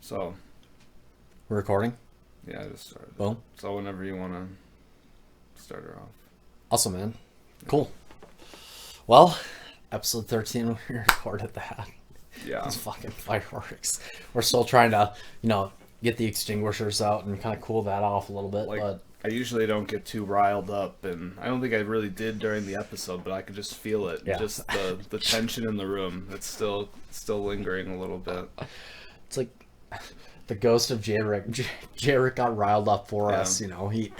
So, We're recording. yeah, I just started. Boom. So whenever you want to start her off. Awesome, man. Cool. Well, episode 13, we recorded that. Yeah. It's fucking fireworks. We're still trying to, get the extinguishers out and kind of cool that off a little bit. Like, but I usually don't get too riled up, and I don't think I really did during the episode, but I could just feel it. Yeah. Just the tension in the room. It's still lingering a little bit. it's like the ghost of Jarek. Jarek got riled up for Yeah. us, he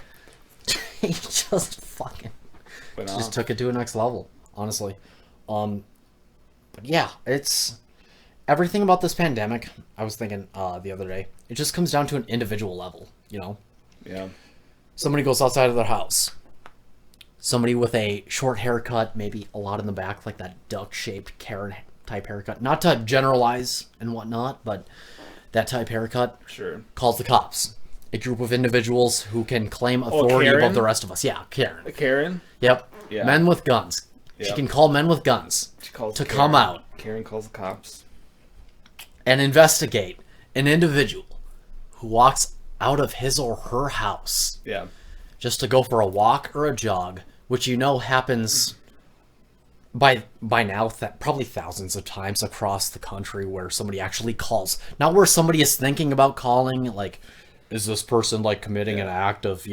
he just fucking But just took it to a next level, honestly. But yeah, it's everything about this pandemic. I was thinking the other day, it just comes down to an individual level. yeah. Somebody goes outside of their house. Somebody with a short haircut, maybe a lot in the back, like that duck-shaped Karen type haircut. Not to generalize and whatnot, but that type haircut Sure. calls the cops. A group of individuals who can claim authority Karen? above the rest of us. Yeah, Karen. Karen? Yep. Yeah. Men with guns. She Yep. can call men with guns She calls to Karen. come out Karen calls the cops. and investigate an individual who walks out of his or her house Yeah. just to go for a walk or a jog, which happens by now probably thousands of times across the country, where somebody actually calls, not where somebody is thinking about calling, like, is this person like committing an act of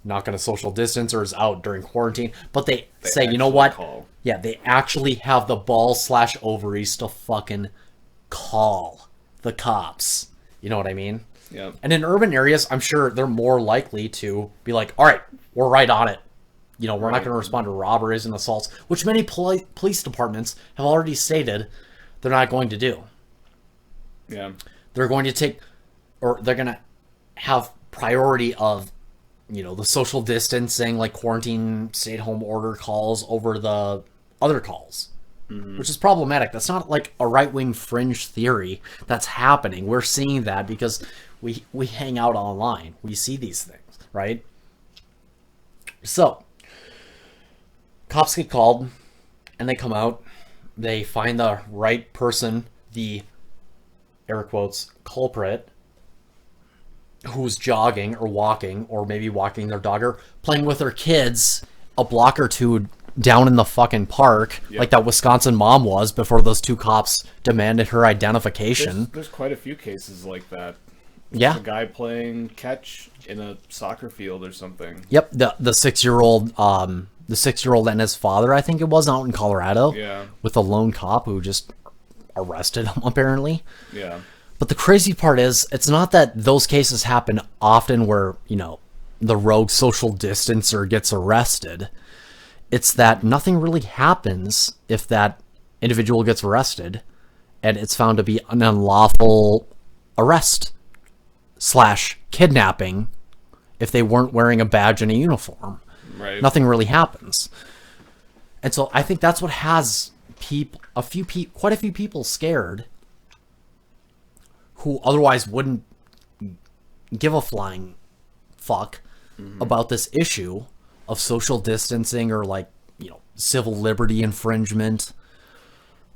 not going to social distance or is out during quarantine, but they say, you know actually what, call. yeah, they actually have the balls/ovaries to fucking call the cops. You know what I mean? Yeah. And in urban areas, I'm sure they're more likely to be like, all right, we're right on it. We're not Right. going to respond to robberies and assaults, which many police departments have already stated they're not going to do. Yeah. They're going to they're going to have priority of, the social distancing, like quarantine, stay-at-home order calls over the other calls. Which is problematic. That's not like a right-wing fringe theory that's happening. We're seeing that because we hang out online. We see these things, right? So, cops get called, and they come out. They find the right person, the, air quotes, culprit, who's jogging or walking, or maybe walking their dog, or playing with their kids a block or two down in the fucking park, Yep. like that Wisconsin mom was before those two cops demanded her identification. There's quite a few cases like that. Yeah. A guy playing catch in a soccer field or something. Yep. The 6-year-old, the 6-year-old and his father, I think it was, out in Colorado. Yeah. With a lone cop who just arrested him, apparently. Yeah. But the crazy part is, it's not that those cases happen often where, the rogue social distancer gets arrested. It's that nothing really happens if that individual gets arrested and it's found to be an unlawful arrest / kidnapping if they weren't wearing a badge and a uniform. Right. Nothing really happens. And so I think that's what has quite a few people scared who otherwise wouldn't give a flying fuck about this issue of social distancing or civil liberty infringement.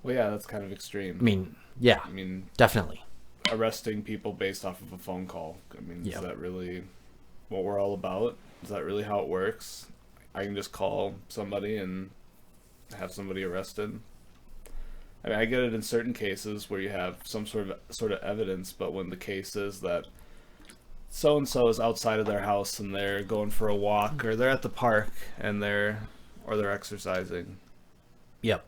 Well, yeah, that's kind of extreme. I mean, yeah, I mean, definitely. arresting people based off of a phone call. I mean, Yeah. is that really what we're all about? Is that really how it works? I can just call somebody and have somebody arrested. I mean, I get it in certain cases where you have some sort of evidence, but when the case is that so and so is outside of their house and they're going for a walk, or they're at the park and they're exercising. Yep.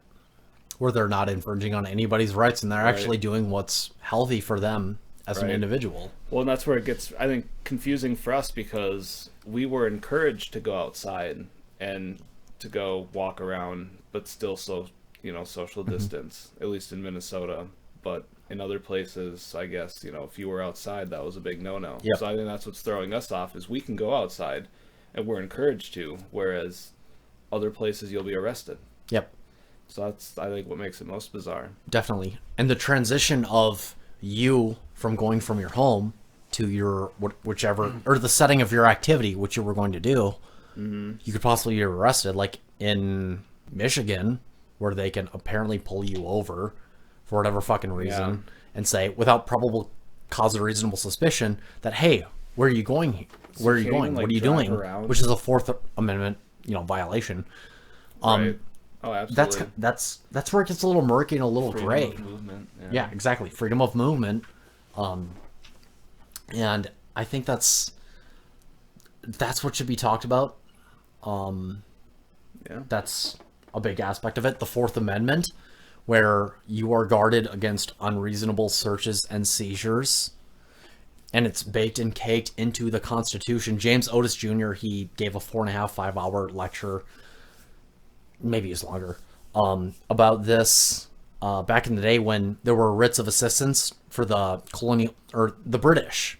Where they're not infringing on anybody's rights and they're Right. actually doing what's healthy for them as an Right. individual. Well, and that's where it gets, I think, confusing for us, because we were encouraged to go outside and to go walk around, but still social distance, at least in Minnesota. But in other places, I guess, if you were outside, that was a big no-no. Yep. So I think that's what's throwing us off, is we can go outside and we're encouraged to, whereas other places you'll be arrested. Yep. So that's, I think, what makes it most bizarre. Definitely. And the transition of you from going from your home to your whichever, or the setting of your activity, which you were going to do, you could possibly get arrested, like in Michigan, where they can apparently pull you over for whatever fucking reason and say, without probable cause a reasonable suspicion that, hey, where are you going? Where are you can't going? even, What like, are you drive doing? around. Which is a Fourth Amendment, violation. Right. Oh, absolutely. That's where it gets a little murky and a little Freedom gray. of movement. Yeah, exactly. Freedom of movement. And I think that's what should be talked about. Yeah. That's a big aspect of it. The Fourth Amendment, where you are guarded against unreasonable searches and seizures. And it's baked and caked into the Constitution. James Otis Jr., he gave a 4.5, 5-hour lecture, maybe it's longer, about this back in the day when there were writs of assistance for the colonial, or the British,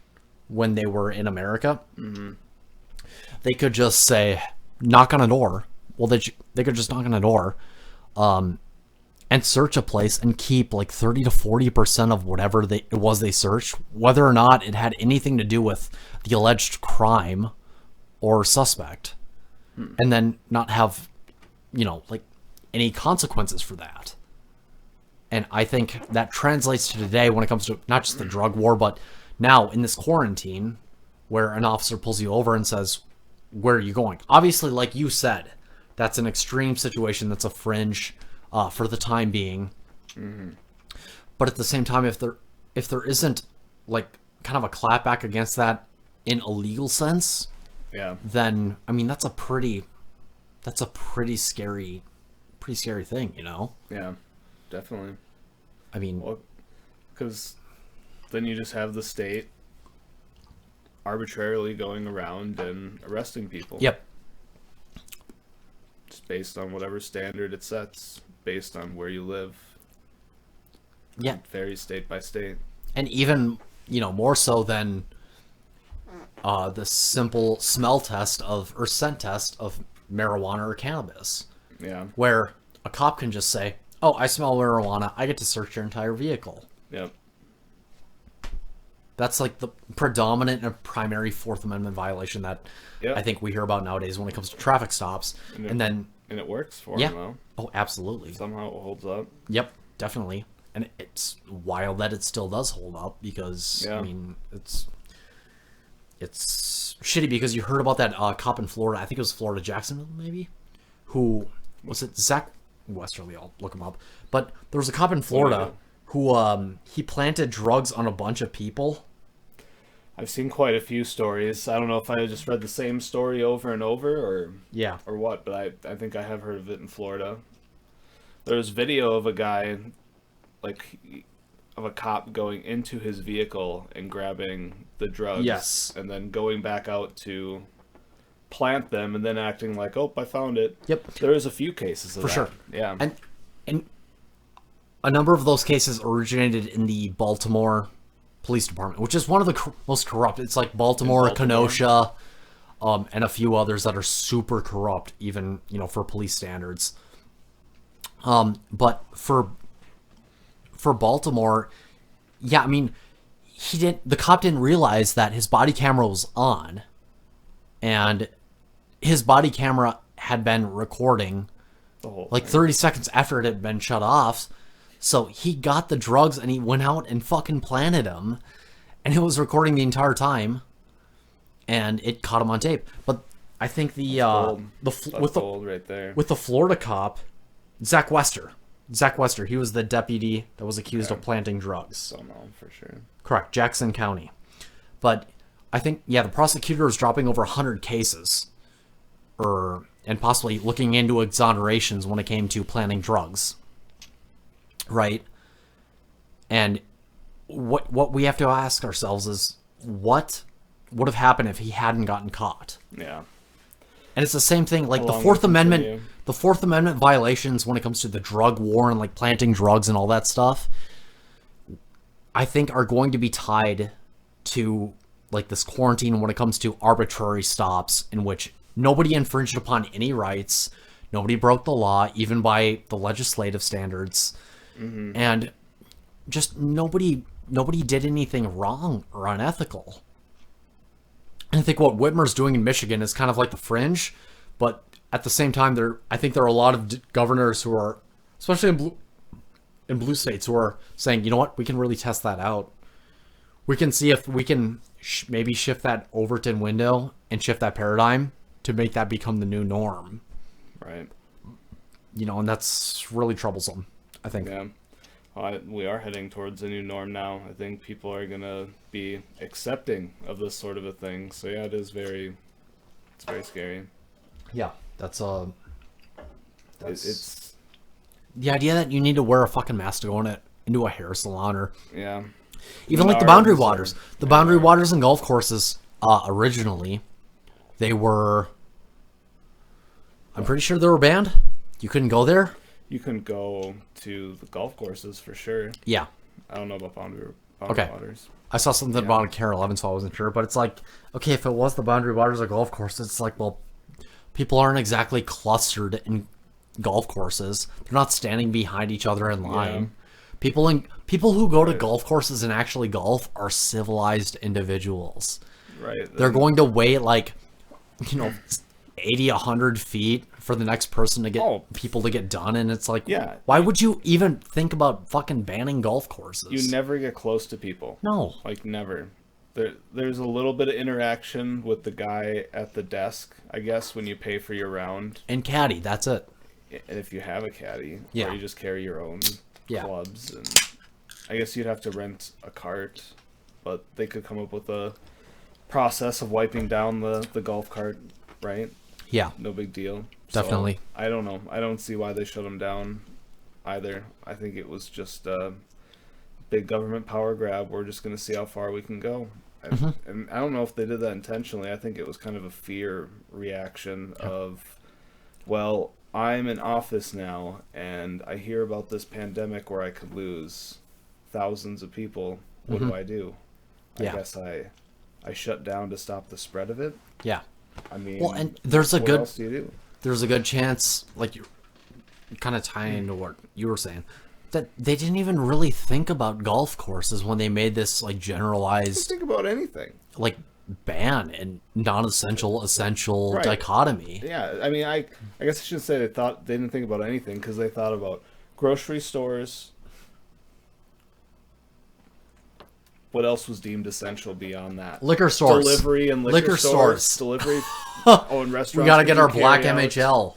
when they were in America. Mm-hmm. They could just say, knock on a door. Well, they could just knock on a door and search a place and keep like 30 to 40% of whatever it was they searched, whether or not it had anything to do with the alleged crime or suspect, and then not have, like any consequences for that. And I think that translates to today when it comes to not just the drug war, but now in this quarantine where an officer pulls you over and says, where are you going? Obviously, like you said, that's an extreme situation. That's a fringe for the time being. Mm-hmm. But at the same time, if there isn't like kind of a clapback against that in a legal sense, then I mean that's a pretty scary thing, Yeah, definitely. I mean, because then you just have the state arbitrarily going around and arresting people. Yep. Just based on whatever standard it sets, based on where you live. Yeah. It varies state by state. And even, more so than the simple smell test or scent test of marijuana or cannabis. Yeah. Where a cop can just say, oh, I smell marijuana, I get to search your entire vehicle. Yep. That's like the predominant and primary Fourth Amendment violation that I think we hear about nowadays when it comes to traffic stops. And it works for yeah. them, though. Oh, absolutely. Somehow it holds up. Yep, definitely. And it's wild that it still does hold up because, Yeah. I mean, it's shitty because you heard about that cop in Florida. I think it was Florida, Jacksonville, maybe? Who, was it Zach Westerly? I'll look him up. But there was a cop in Florida who he planted drugs on a bunch of people. I've seen quite a few stories. I don't know if I just read the same story over and over or what, but I think I have heard of it in Florida. There's video of a guy, of a cop going into his vehicle and grabbing the drugs. Yes. And then going back out to plant them and then acting like, oh, I found it. Yep. There is a few cases of For that. sure. Yeah. And a number of those cases originated in the Baltimore Police Department, which is one of the most corrupt. It's like Baltimore, Kenosha, and a few others that are super corrupt, even, for police standards. But for Baltimore, yeah, I mean, the cop didn't realize that his body camera was on, and his body camera had been recording The whole like thing. 30 seconds after it had been shut off. So he got the drugs and he went out and fucking planted them, and it was recording the entire time, and it caught him on tape. But I think gold. That's gold right there. with the Florida cop, Zach Wester, he was the deputy that was accused of planting drugs. Don't know for sure. Correct, Jackson County. But I think, the prosecutor is dropping over 100 cases, and possibly looking into exonerations when it came to planting drugs. Right? And what we have to ask ourselves is, what would have happened if he hadn't gotten caught? Yeah. And it's the same thing, like How the long Fourth would it Amendment, continue? the Fourth Amendment violations when it comes to the drug war and like planting drugs and all that stuff, I think are going to be tied to like this quarantine when it comes to arbitrary stops in which nobody infringed upon any rights, nobody broke the law, even by the legislative standards, and just nobody did anything wrong or unethical. And I think what Whitmer's doing in Michigan is kind of like the fringe, but at the same time, I think there are a lot of governors who are, especially in blue states, who are saying, you know what, we can really test that out. We can see if we can maybe shift that Overton window and shift that paradigm to make that become the new norm. Right. You know, and that's really troublesome, I think. Yeah. Well, we are heading towards a new norm now. I think people are gonna be accepting of this sort of a thing. So yeah, it's very scary. Yeah, that's It's the idea that you need to wear a fucking mask to go into a hair salon, or yeah. even like the Boundary Waters. The Boundary Waters and golf courses, originally, they were, I'm pretty sure they were banned. You couldn't go there. You couldn't go to the golf courses for sure. Yeah. I don't know about Boundary Okay. Waters. I saw something about a Care 11, so I wasn't sure. But it's like, okay, if it was the Boundary Waters or golf course, it's like, well, people aren't exactly clustered in golf courses. They're not standing behind each other in line. Yeah. People who go to golf courses and actually golf are civilized individuals. Right. They're going to wait like, 80, 100 feet for the next person to get people to get done, and it's like, why would you even think about fucking banning golf courses? You never get close to people. No. Like, never. There's a little bit of interaction with the guy at the desk, I guess, when you pay for your round. And caddy, that's it. And if you have a caddy, or you just carry your own clubs, and I guess you'd have to rent a cart, but they could come up with a process of wiping down the golf cart, right? Yeah. No big deal. Definitely. So, I don't know. I don't see why they shut them down either. I think it was just a big government power grab. We're just going to see how far we can go. And I don't know if they did that intentionally. I think it was kind of a fear reaction of, well, I'm in office now, and I hear about this pandemic where I could lose thousands of people. What do I do? I guess I shut down to stop the spread of it. Yeah. I mean, well, and there's a what good else do you do? There's a good chance, like you're kind of tying into what you were saying, that they didn't even really think about golf courses when they made this like generalized think about anything like ban and non-essential essential dichotomy. Yeah, I mean, I guess I shouldn't say they didn't think about anything, because they thought about grocery stores. What else was deemed essential beyond that? Liquor stores. Delivery and liquor stores. Delivery. And restaurants. We gotta get our black MHL.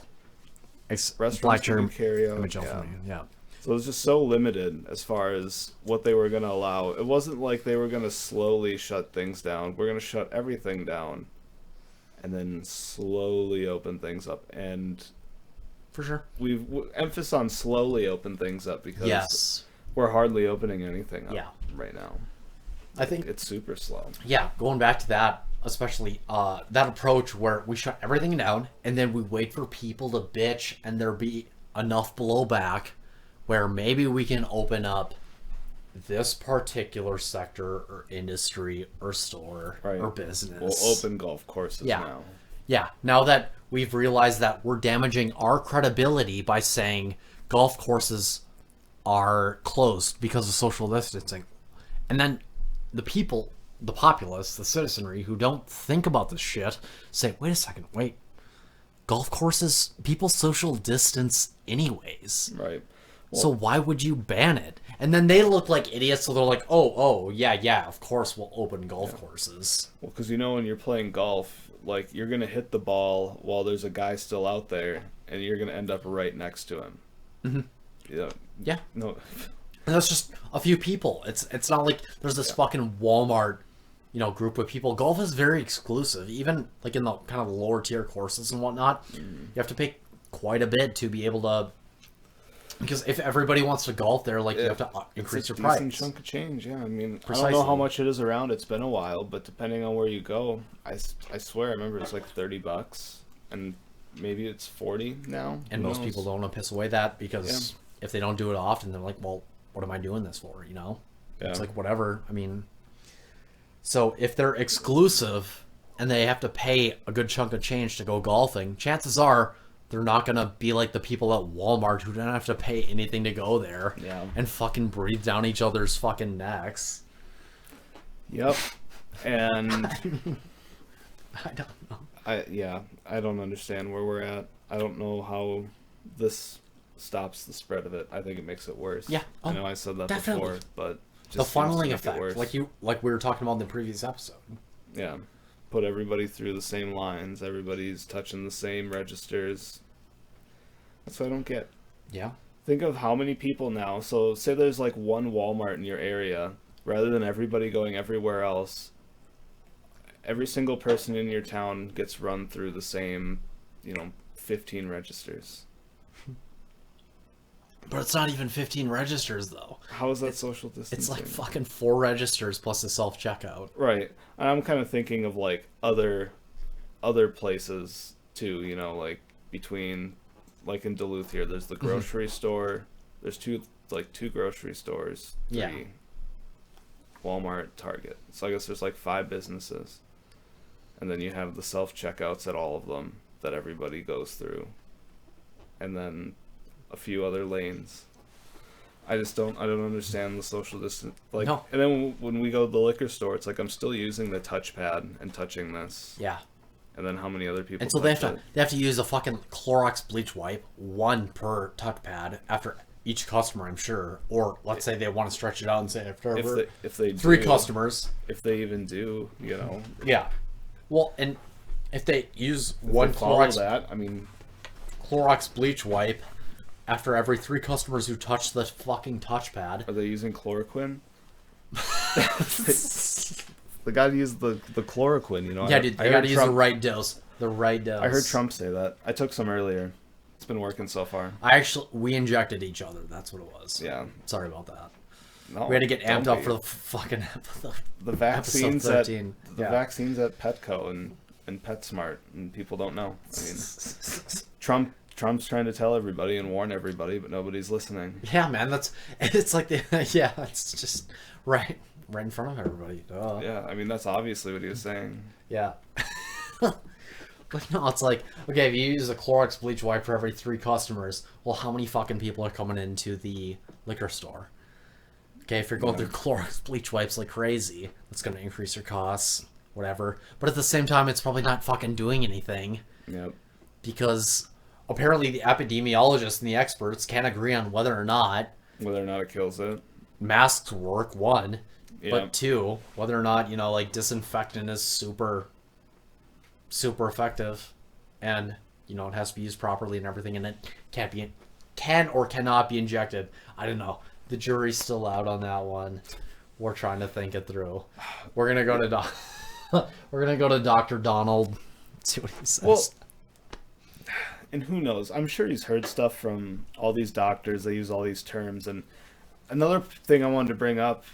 Restaurants black term carry out. MHL for me. Yeah. So it was just so limited as far as what they were going to allow. It wasn't like they were going to slowly shut things down. We're going to shut everything down and then slowly open things up. And for sure, we've emphasis on slowly open things up, because we're hardly opening anything up right now. I think it's super slow. Yeah, going back to that, especially that approach where we shut everything down and then we wait for people to bitch and there be enough blowback where maybe we can open up this particular sector or industry or store or business. We'll open golf courses now. Yeah, now that we've realized that we're damaging our credibility by saying golf courses are closed because of social distancing. And then the people, the populace, the citizenry who don't think about this shit say, wait a second, golf courses, people social distance anyways. Right. Well, so why would you ban it? And then they look like idiots, so they're like, yeah, of course we'll open golf courses. Well, because when you're playing golf, like, you're going to hit the ball while there's a guy still out there, and you're going to end up right next to him. Mm-hmm. Yeah. No. And that's just a few people. It's not like there's this fucking Walmart, group of people. Golf is very exclusive, even like in the kind of lower tier courses and whatnot. You have to pay quite a bit to be able to, because if everybody wants to golf there, like, you have to increase your price. It's a decent chunk of change, yeah. I mean, Precisely. I don't know how much it is around. It's been a while, but depending on where you go, I swear I remember it's like $30, and maybe it's 40 now. And most people don't want to piss away that, because if they don't do it often, they're like, well, what am I doing this for, It's like, whatever. I mean, so if they're exclusive and they have to pay a good chunk of change to go golfing, chances are they're not going to be like the people at Walmart who don't have to pay anything to go there and fucking breathe down each other's fucking necks. Yep. And I don't know. I don't understand where we're at. I don't know how this stops the spread of it. I think it makes it worse. Yeah. I know I said that definitely. before, but The Just seems to funneling make it effect, worse. like we were talking about in the previous episode. Yeah. Put everybody through the same lines. Everybody's touching the same registers. That's what I don't get. Yeah. Think of how many people now. So say there's like one Walmart in your area, rather than everybody going everywhere else. Every single person in your town gets run through the same, 15 registers. But it's not even 15 registers, though. How is that social distancing? It's like fucking 4 registers plus a self-checkout. Right. And I'm kind of thinking of like other places too, like between, like in Duluth here, there's the grocery store. There's two grocery stores. 3 Yeah. Walmart, Target. So I guess there's like 5 businesses. And then you have the self-checkouts at all of them that everybody goes through. And then a few other lanes. I don't understand the social distance. Like, No. And then when we go to the liquor store, it's like I'm still using the touchpad and touching this. Yeah. And then how many other people? And so they have to use a fucking Clorox bleach wipe, 1 per touchpad after each customer, I'm sure. Or let's say they want to stretch it out and say after if they 3 do, customers. if they even do, Yeah. Well, and if they use if one they follow Clorox that. I mean, Clorox bleach wipe after every 3 customers who touch the fucking touchpad. are they using chloroquine? They gotta use the chloroquine, Yeah, dude, they gotta use the right dose. The right dose. I heard Trump say that. I took some earlier. It's been working so far. We injected each other. That's what it was. Yeah. Sorry about that. No, We had to get don't amped up be. for the fucking the vaccines episode at 13. the Yeah. vaccines at Petco and PetSmart, and people don't know. I mean, Trump's trying to tell everybody and warn everybody, but nobody's listening. Yeah, man, it's like yeah, it's just right in front of everybody. Duh. Yeah, I mean that's obviously what he was saying. Yeah. But no, it's like, okay, if you use a Clorox bleach wipe for every 3 customers, well, how many fucking people are coming into the liquor store? Okay, if you're going through Clorox bleach wipes like crazy, that's going to increase your costs, whatever. But at the same time, it's probably not fucking doing anything. Yep. Because apparently the epidemiologists and the experts can't agree on whether or not Whether or not it kills it. masks work, 1. Yeah. But 2, whether or not, like disinfectant is super effective, and it has to be used properly and everything, and it can or cannot be injected. I don't know. The jury's still out on that one. We're trying to think it through. We're gonna go to Dr. Donald. See what he says. Well, and who knows? I'm sure he's heard stuff from all these doctors. They use all these terms. And another thing I wanted to bring up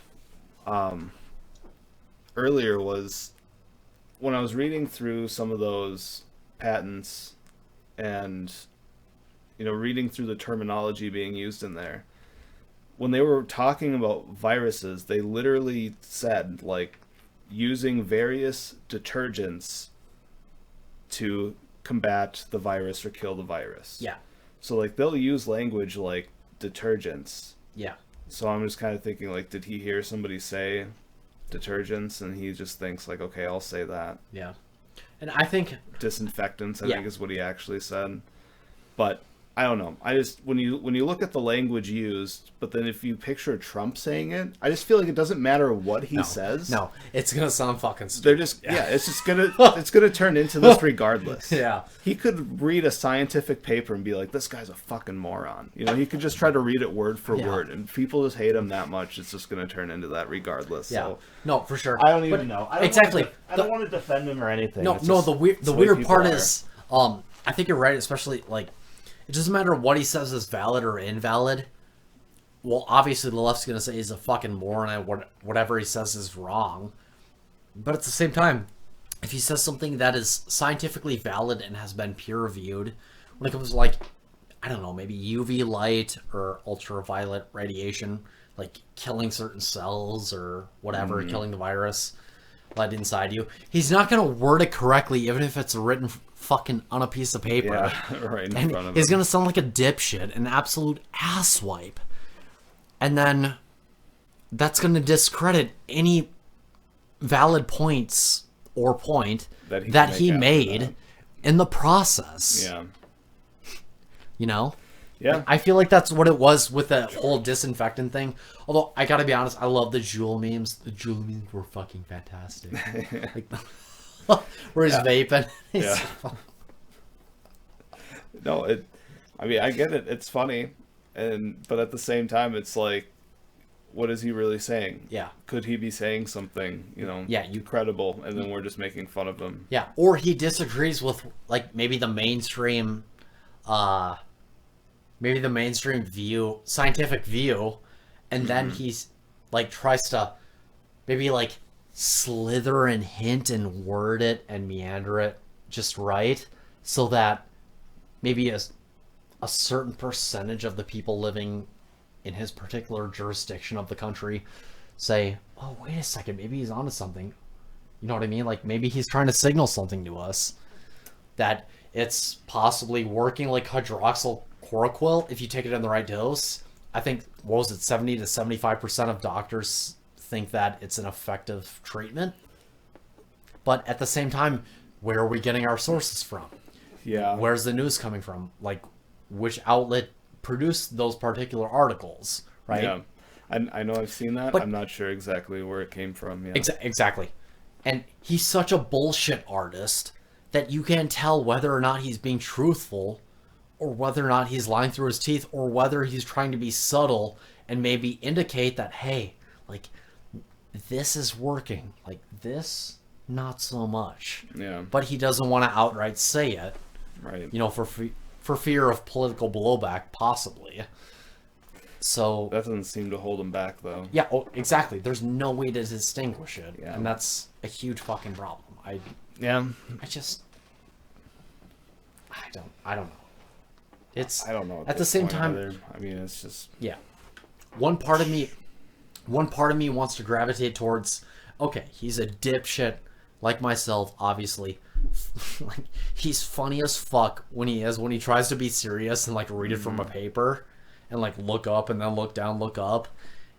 earlier was when I was reading through some of those patents and reading through the terminology being used in there. When they were talking about viruses, they literally said like using various detergents to combat the virus or kill the virus. Yeah. So like they'll use language like detergents. Yeah. So I'm just kind of thinking like, did he hear somebody say detergents and he just thinks like, okay, I'll say that. Yeah. And I think Disinfectants, I Yeah. think is what he actually said. But I don't know. I just when you look at the language used, but then if you picture Trump saying it, I just feel like it doesn't matter what he says. no, it's gonna sound fucking stupid. They're just it's just gonna turn into this regardless. Yeah. He could read a scientific paper and be like, this guy's a fucking moron. He could just try to read it word for Yeah. word, and people just hate him that much. It's just gonna turn into that regardless. Yeah. So No, for sure. I don't even But know. I don't exactly. I don't want to defend him or anything. No, It's no. just- The it's the way weird people part are. is, I think you're right. Especially like, it doesn't matter what he says is valid or invalid. Well, obviously the left's gonna say he's a fucking moron and whatever he says is wrong. But at the same time, if he says something that is scientifically valid and has been peer reviewed, when it comes to like, I don't know, maybe UV light or ultraviolet radiation, like killing certain cells or whatever, killing the virus light inside you, he's not gonna word it correctly, even if it's written fucking on a piece of paper. Yeah, right in And front of he's him. gonna sound like a dipshit, an absolute asswipe. And then that's gonna discredit any valid points or point That he that can he make after made that. in the process. Yeah. You know? Yeah. I feel like that's what it was with the whole disinfectant thing. Although I gotta be honest, I love the Juul memes. The Juul memes were fucking fantastic. Like, where he's vaping. Yeah. No, I mean, I get it. It's funny, but at the same time, it's like, what is he really saying? Yeah. Could he be saying something, Yeah, credible, and then we're just making fun of him? Yeah, or he disagrees with like maybe the mainstream view, scientific view, and then he's like tries to maybe like slither and hint and word it and meander it just right so that maybe a certain percentage of the people living in his particular jurisdiction of the country say, oh, wait a second, maybe he's onto something. You know what I mean? Like maybe he's trying to signal something to us that it's possibly working like hydroxychloroquine if you take it in the right dose. I think, what was it, 70 to 75% of doctors think that it's an effective treatment. But at the same time, where are we getting our sources from? Yeah. Where's the news coming from? Like, which outlet produced those particular articles, right? Yeah. I know I've seen that. But- I'm not sure exactly where it came from. Yeah. Exactly. And he's such a bullshit artist that you can't tell whether or not he's being truthful or whether or not he's lying through his teeth or whether he's trying to be subtle and maybe indicate that, hey, like, this is working. Like, this, not so much. Yeah. But he doesn't want to outright say it, Right. for fear of political blowback, possibly. So That doesn't seem to hold him back, though. yeah, exactly. There's no way to distinguish it, Yeah. and that's a huge fucking problem. Yeah. I don't know. It's I don't know. at the this same point time. either. I mean, it's just. Yeah, one part of me wants to gravitate towards. Okay, he's a dipshit like myself, obviously. Like, he's funny as fuck when he tries to be serious and like read it from a paper and like look up and then look down, look up,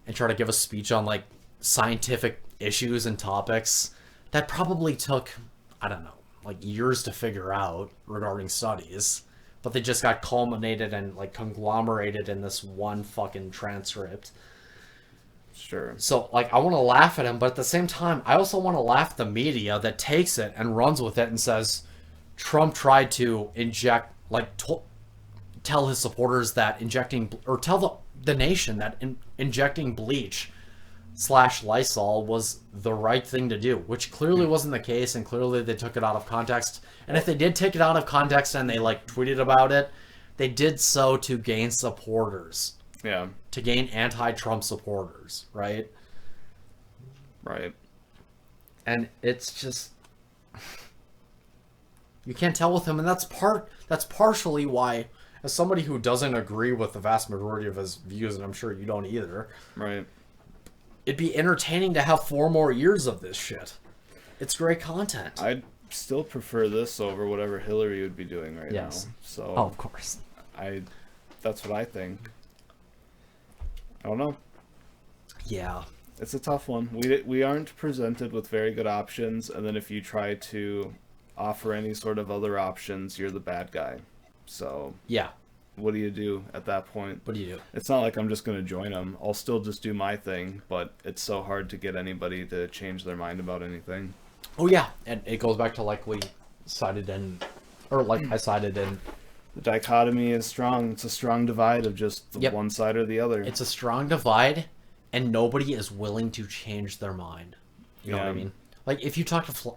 and try to give a speech on like scientific issues and topics that probably took, I don't know, like years to figure out regarding studies, but they just got culminated and like conglomerated in this one fucking transcript. Sure. So, like, I want to laugh at him, but at the same time, I also want to laugh at the media that takes it and runs with it and says Trump tried to inject, like, tell his supporters that injecting, or tell the nation that injecting bleach / Lysol was the right thing to do, which clearly wasn't the case, and clearly they took it out of context. And if they did take it out of context and they, like, tweeted about it, they did so to gain supporters. Yeah. To gain anti-Trump supporters, right? Right. And it's just you can't tell with him, and that's partially why, as somebody who doesn't agree with the vast majority of his views, and I'm sure you don't either, Right. it'd be entertaining to have 4 more years of this shit. It's great content. I'd still prefer this over whatever Hillary would be doing right Yes. now. So Oh, of course. that's what I think. I don't know. Yeah. It's a tough one. We aren't presented with very good options, and then if you try to offer any sort of other options, you're the bad guy. So Yeah. what do you do at that point? What do you do? It's not like I'm just going to join them. I'll still just do my thing, but it's so hard to get anybody to change their mind about anything. Oh, yeah. And it goes back to, like, we cited in, or like I cited in, The dichotomy is strong. It's a strong divide of just the Yep. one side or the other. it's a strong divide, and nobody is willing to change their mind. You know what I Yeah. mean? Like, if you talk to,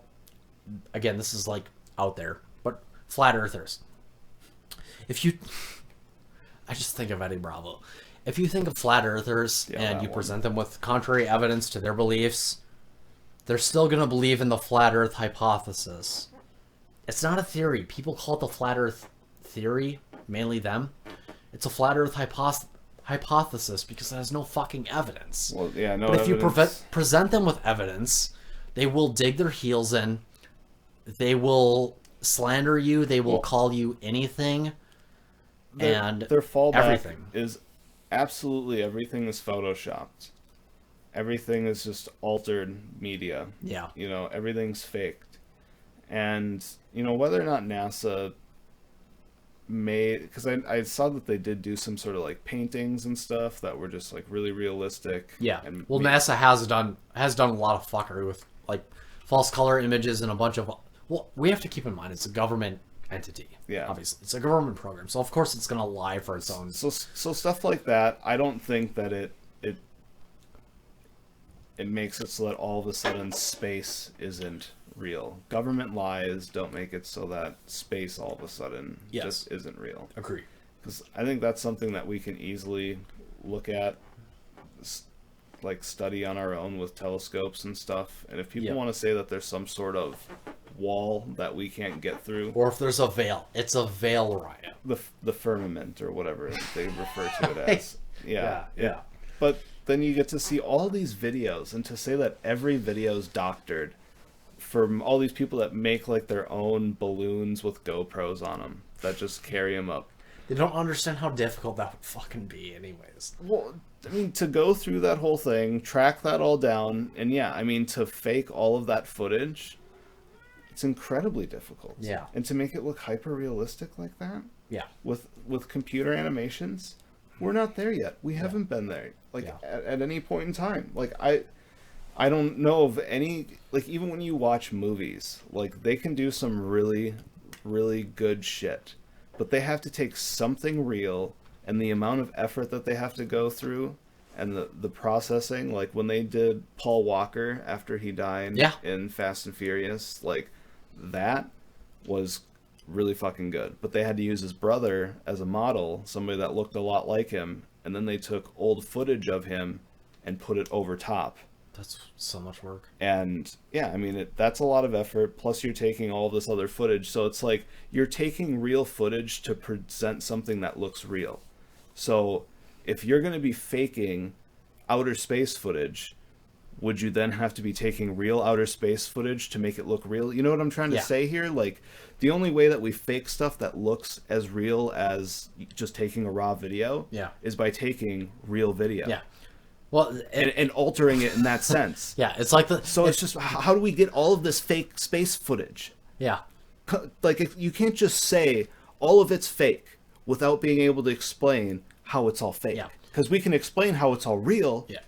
again, this is like out there, but flat earthers. If you, I just think of Eddie Bravo. If you think of flat earthers Yeah, and that you one. present them with contrary evidence to their beliefs, they're still going to believe in the flat earth hypothesis. It's not a theory. People call it the flat earth theory, mainly them. It's a flat earth hypothesis because it has no fucking evidence. Well, yeah, no But if you evidence. present them with evidence, they will dig their heels in. They will slander you. They will Well, call you anything. And their fallback everything. is absolutely everything is photoshopped. Everything is just altered media. Yeah. Everything's faked. And, whether or not NASA made, because I saw that they did do some sort of like paintings and stuff that were just like really realistic. Yeah. And Well, NASA has done a lot of fuckery with like false color images and a bunch of. Well, we have to keep in mind it's a government entity. Yeah. Obviously, it's a government program, so of course it's gonna lie for its own. so stuff like that, I don't think that it makes it so that all of a sudden space isn't real. Government lies don't make it so that space all of a sudden Yes. just isn't real. Agree. Because I think that's something that we can easily look at, like study on our own with telescopes and stuff. And if people Yeah. want to say that there's some sort of wall that we can't get through, Or if there's a veil, it's a veil, Ryan. the firmament or whatever they refer to it as. Yeah. But then you get to see all these videos, and to say that every video is doctored from all these people that make like their own balloons with GoPros on them that just carry them up. They don't understand how difficult that would fucking be, anyways. Well, I mean, to go through that whole thing, track that all down, and yeah, I mean, to fake all of that footage, it's incredibly difficult. Yeah. And to make it look hyper realistic like that Yeah. with computer animations, we're not there yet. We haven't been there, like Yeah. at any point in time. Like I don't know of any, like even when you watch movies, like they can do some really, really good shit, but they have to take something real, and the amount of effort that they have to go through, and the processing, like when they did Paul Walker after he died Yeah. in Fast and Furious, like that was really fucking good. But they had to use his brother as a model, somebody that looked a lot like him, and then they took old footage of him and put it over top. That's so much work. And yeah, I mean, that's a lot of effort. Plus, you're taking all this other footage. So it's like you're taking real footage to present something that looks real. So if you're going to be faking outer space footage, would you then have to be taking real outer space footage to make it look real? You know what I'm trying to Yeah. say here? Like, the only way that we fake stuff that looks as real as just taking a raw video Yeah. is by taking real video. Yeah. Well, And altering it in that sense. yeah, it's like the. So it's just, how do we get all of this fake space footage? Yeah. Like, you can't just say all of it's fake without being able to explain how it's all fake. Yeah. Because we can explain how it's all real, Yeah.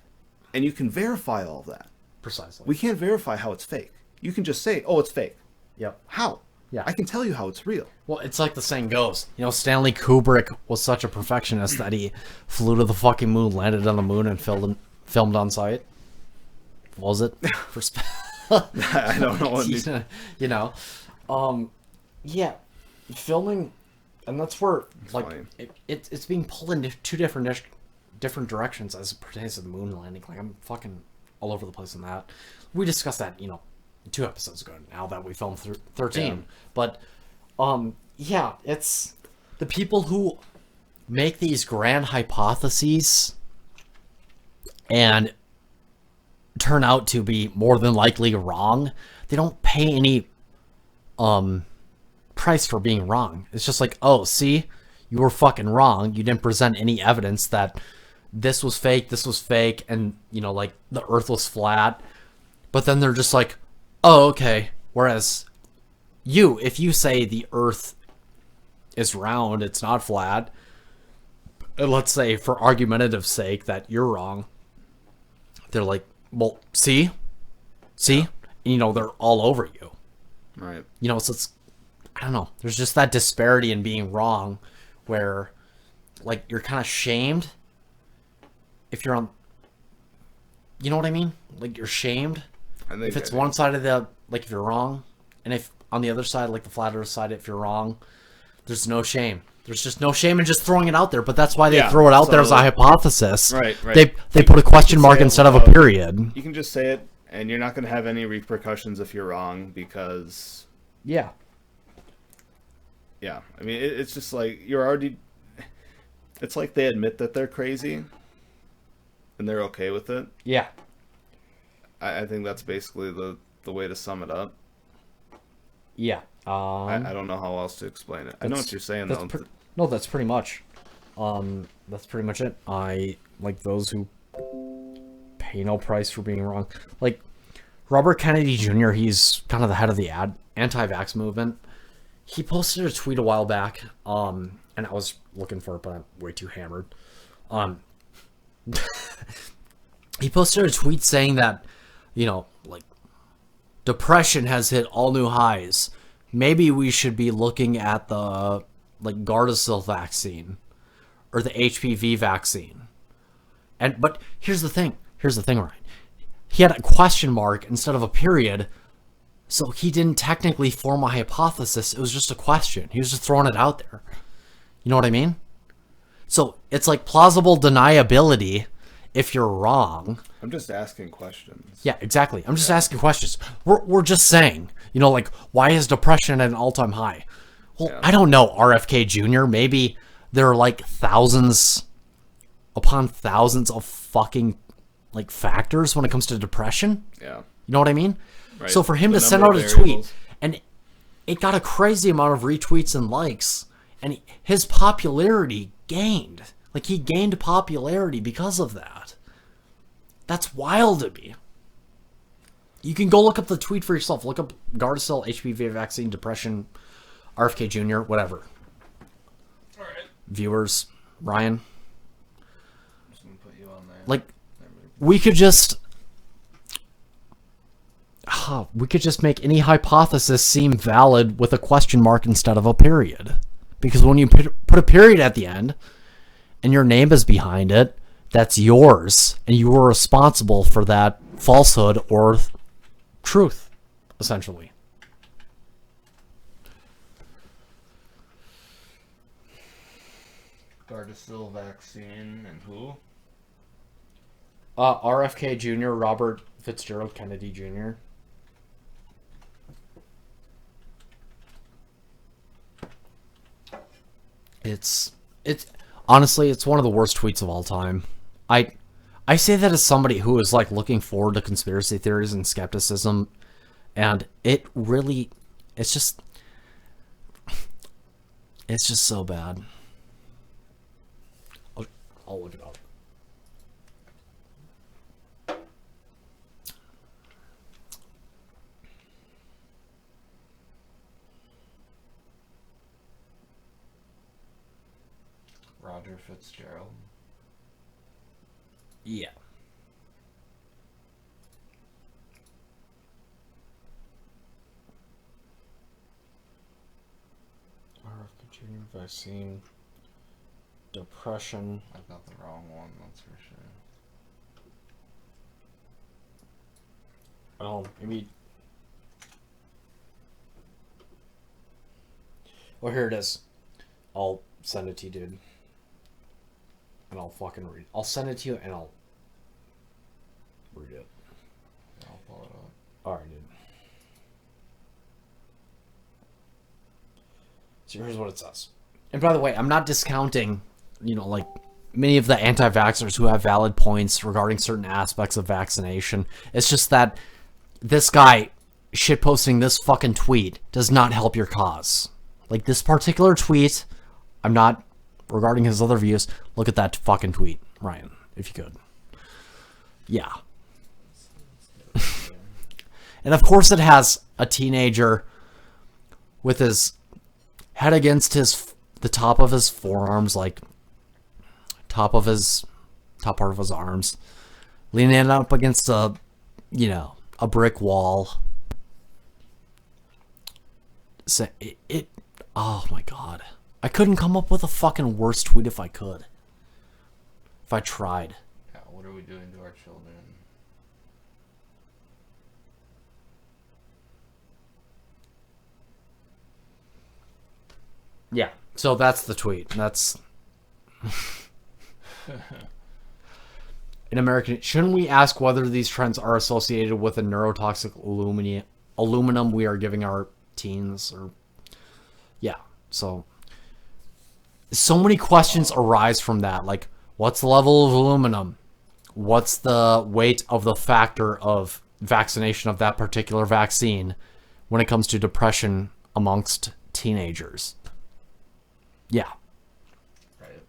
and you can verify all of that. Precisely. We can't verify how it's fake. You can just say, oh, it's fake. Yep. How? Yeah. I can tell you how it's real. Well, it's like the saying goes. You know, Stanley Kubrick was such a perfectionist that he flew to the fucking moon, landed on the moon, and filmed on site. What was it? For I don't know. You know, yeah, filming, and that's where like funny. it's being pulled in two different directions as it pertains to the moon landing. Like I'm fucking all over the place on that. We discussed that, 2 episodes ago. Now that we filmed 13, Yeah. but yeah, it's the people who make these grand hypotheses and turn out to be more than likely wrong. They don't pay any price for being wrong. It's just like, oh, see, you were fucking wrong. You didn't present any evidence that this was fake, and like the earth was flat. But then they're just like, oh, okay. Whereas if you say the earth is round, it's not flat, and let's say for argumentative sake that you're wrong, they're like, well, see, and, they're all over you. Right. So it's, I don't know. There's just that disparity in being wrong, where, like, you're kind of shamed if you're on. You know what I mean? Like, you're shamed I think if it's one side of the, like, if you're wrong, and if on the other side, like the flat earth side, if you're wrong, there's no shame. There's just no shame in just throwing it out there, but that's why they throw it out there as a hypothesis. Right. They put a question mark instead of a period. You can just say it, and you're not going to have any repercussions if you're wrong, because Yeah. yeah, I mean, it's just like you're already. It's like they admit that they're crazy, and they're okay with it. Yeah. I think that's basically the way to sum it up. Yeah. I don't know how else to explain it. I know what you're saying though. No, that's pretty much. That's pretty much it. I like those who pay no price for being wrong. Like Robert Kennedy Jr., he's kind of the head of the anti-vax movement. he posted a tweet a while back, and I was looking for it, but I'm way too hammered. He posted a tweet saying that, like, depression has hit all new highs. Maybe we should be looking at the, like, Gardasil vaccine or the HPV vaccine. But here's the thing, Ryan. He had a question mark instead of a period, so he didn't technically form a hypothesis. It was just a question. He was just throwing it out there. You know what I mean? So it's like plausible deniability if you're wrong. I'm just asking questions. Yeah, exactly. I'm just asking questions. We're just saying, like, why is depression at an all-time high? Well, I don't know, RFK Jr. Maybe there are like thousands upon thousands of fucking, like, factors when it comes to depression. Yeah. You know what I mean? Right. So for him to send out a tweet, and it got a crazy amount of retweets and likes, and his popularity gained. Like, he gained popularity because of that. That's wild to me. You can go look up the tweet for yourself. Look up Gardasil, HPV vaccine, depression, RFK Jr., whatever. All right. Viewers, Ryan. I'm just going to put you on there. Like, we could just make any hypothesis seem valid with a question mark instead of a period. Because when you put a period at the end and your name is behind it, that's yours, and you are responsible for that falsehood or truth, essentially. Gardasil vaccine and who? RFK Jr., Robert Fitzgerald Kennedy Jr. It's honestly, it's one of the worst tweets of all time. I say that as somebody who is, like, looking forward to conspiracy theories and skepticism, and it's just so bad. I'll look it up. Roger Fitzgerald. Yeah. RFK Jr. vaccine, depression. I've got the wrong one, that's for sure. Oh, maybe. Well, here it is. I'll send it to you, dude. And I'll fucking read it. I'll send it to you and I'll read it. I'll pull it up. Alright, dude. So here's what it says. And by the way, I'm not discounting, like, many of the anti-vaxxers who have valid points regarding certain aspects of vaccination. It's just that this guy shitposting this fucking tweet does not help your cause. Like, this particular tweet, I'm not regarding his other views. Look at that fucking tweet, Ryan, if you could. Yeah. And of course it has a teenager with his head against the top of his forearms, like top part of his arms, leaning up against a brick wall. So oh my god. I couldn't come up with a fucking worse tweet if I could. If I tried. Yeah, what are we doing to our children? Yeah. So that's the tweet. That's in American. Shouldn't we ask whether these trends are associated with the neurotoxic aluminum we are giving our teens? Or yeah. So many questions arise from that. Like, what's the level of aluminum? What's the weight of the factor of vaccination of that particular vaccine when it comes to depression amongst teenagers? Yeah. Right.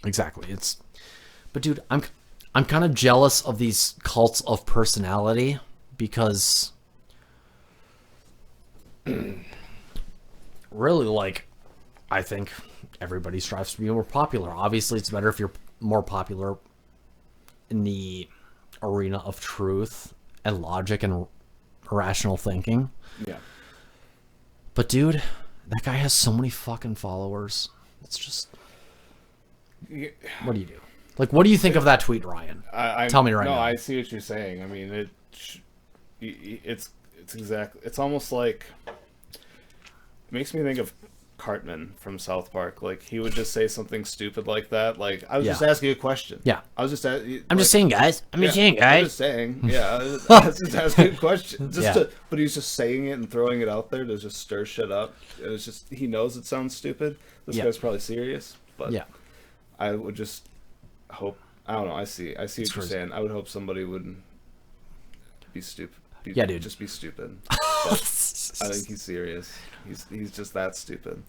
Exactly. But dude, I'm kind of jealous of these cults of personality really, like, I think everybody strives to be more popular. Obviously, it's better if you're more popular in the arena of truth and logic and rational thinking. Yeah. But dude, that guy has so many fucking followers. It's just, what do you do? Like, what do you think of that tweet, Ryan? Tell me right now. No, I see what you're saying. I mean, it's exactly. It's almost like, it makes me think of Cartman from South Park. Like, he would just say something stupid like that. Like, I was just asking a question. Yeah. I was just. I'm just saying, guys. I'm just saying, guys. I'm just saying. Yeah. I was just asking a question. But he's just saying it and throwing it out there to just stir shit up. And it's just, he knows it sounds stupid. This guy's probably serious. But I would just hope. I don't know. I see what you're saying. I would hope somebody would be stupid. Dude. Just be stupid. But I think he's serious. He's just that stupid.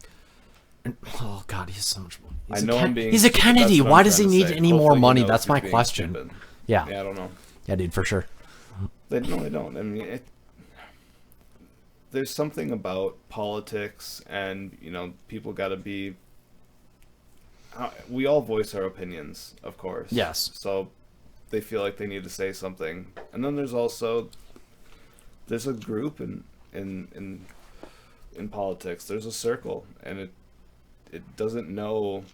Oh God, he's so much money. He's a Kennedy. Why does he need any more money? That's my question. Stupid. Yeah, I don't know. Yeah, dude, for sure. They don't. I mean, there's something about politics, and people got to be. We all voice our opinions, of course. Yes. So they feel like they need to say something, and then there's a group in politics. There's a circle, and it doesn't know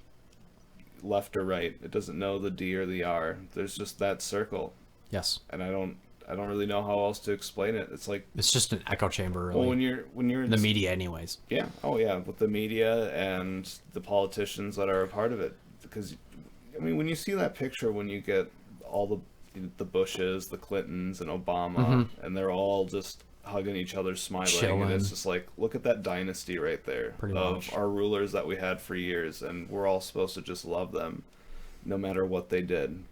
left or right. It doesn't know the D or the R. There's just that circle. Yes. And I don't really know how else to explain it. It's like, it's just an echo chamber, really. Well, when you're in the media, anyways. Yeah. Oh yeah, with the media and the politicians that are a part of it. Because I mean, when you see that picture, when you get all the Bushes, the Clintons, and Obama, and they're all just hugging each other, smiling, chilling. And it's just like, look at that dynasty right there of our rulers that we had for years, and we're all supposed to just love them, no matter what they did,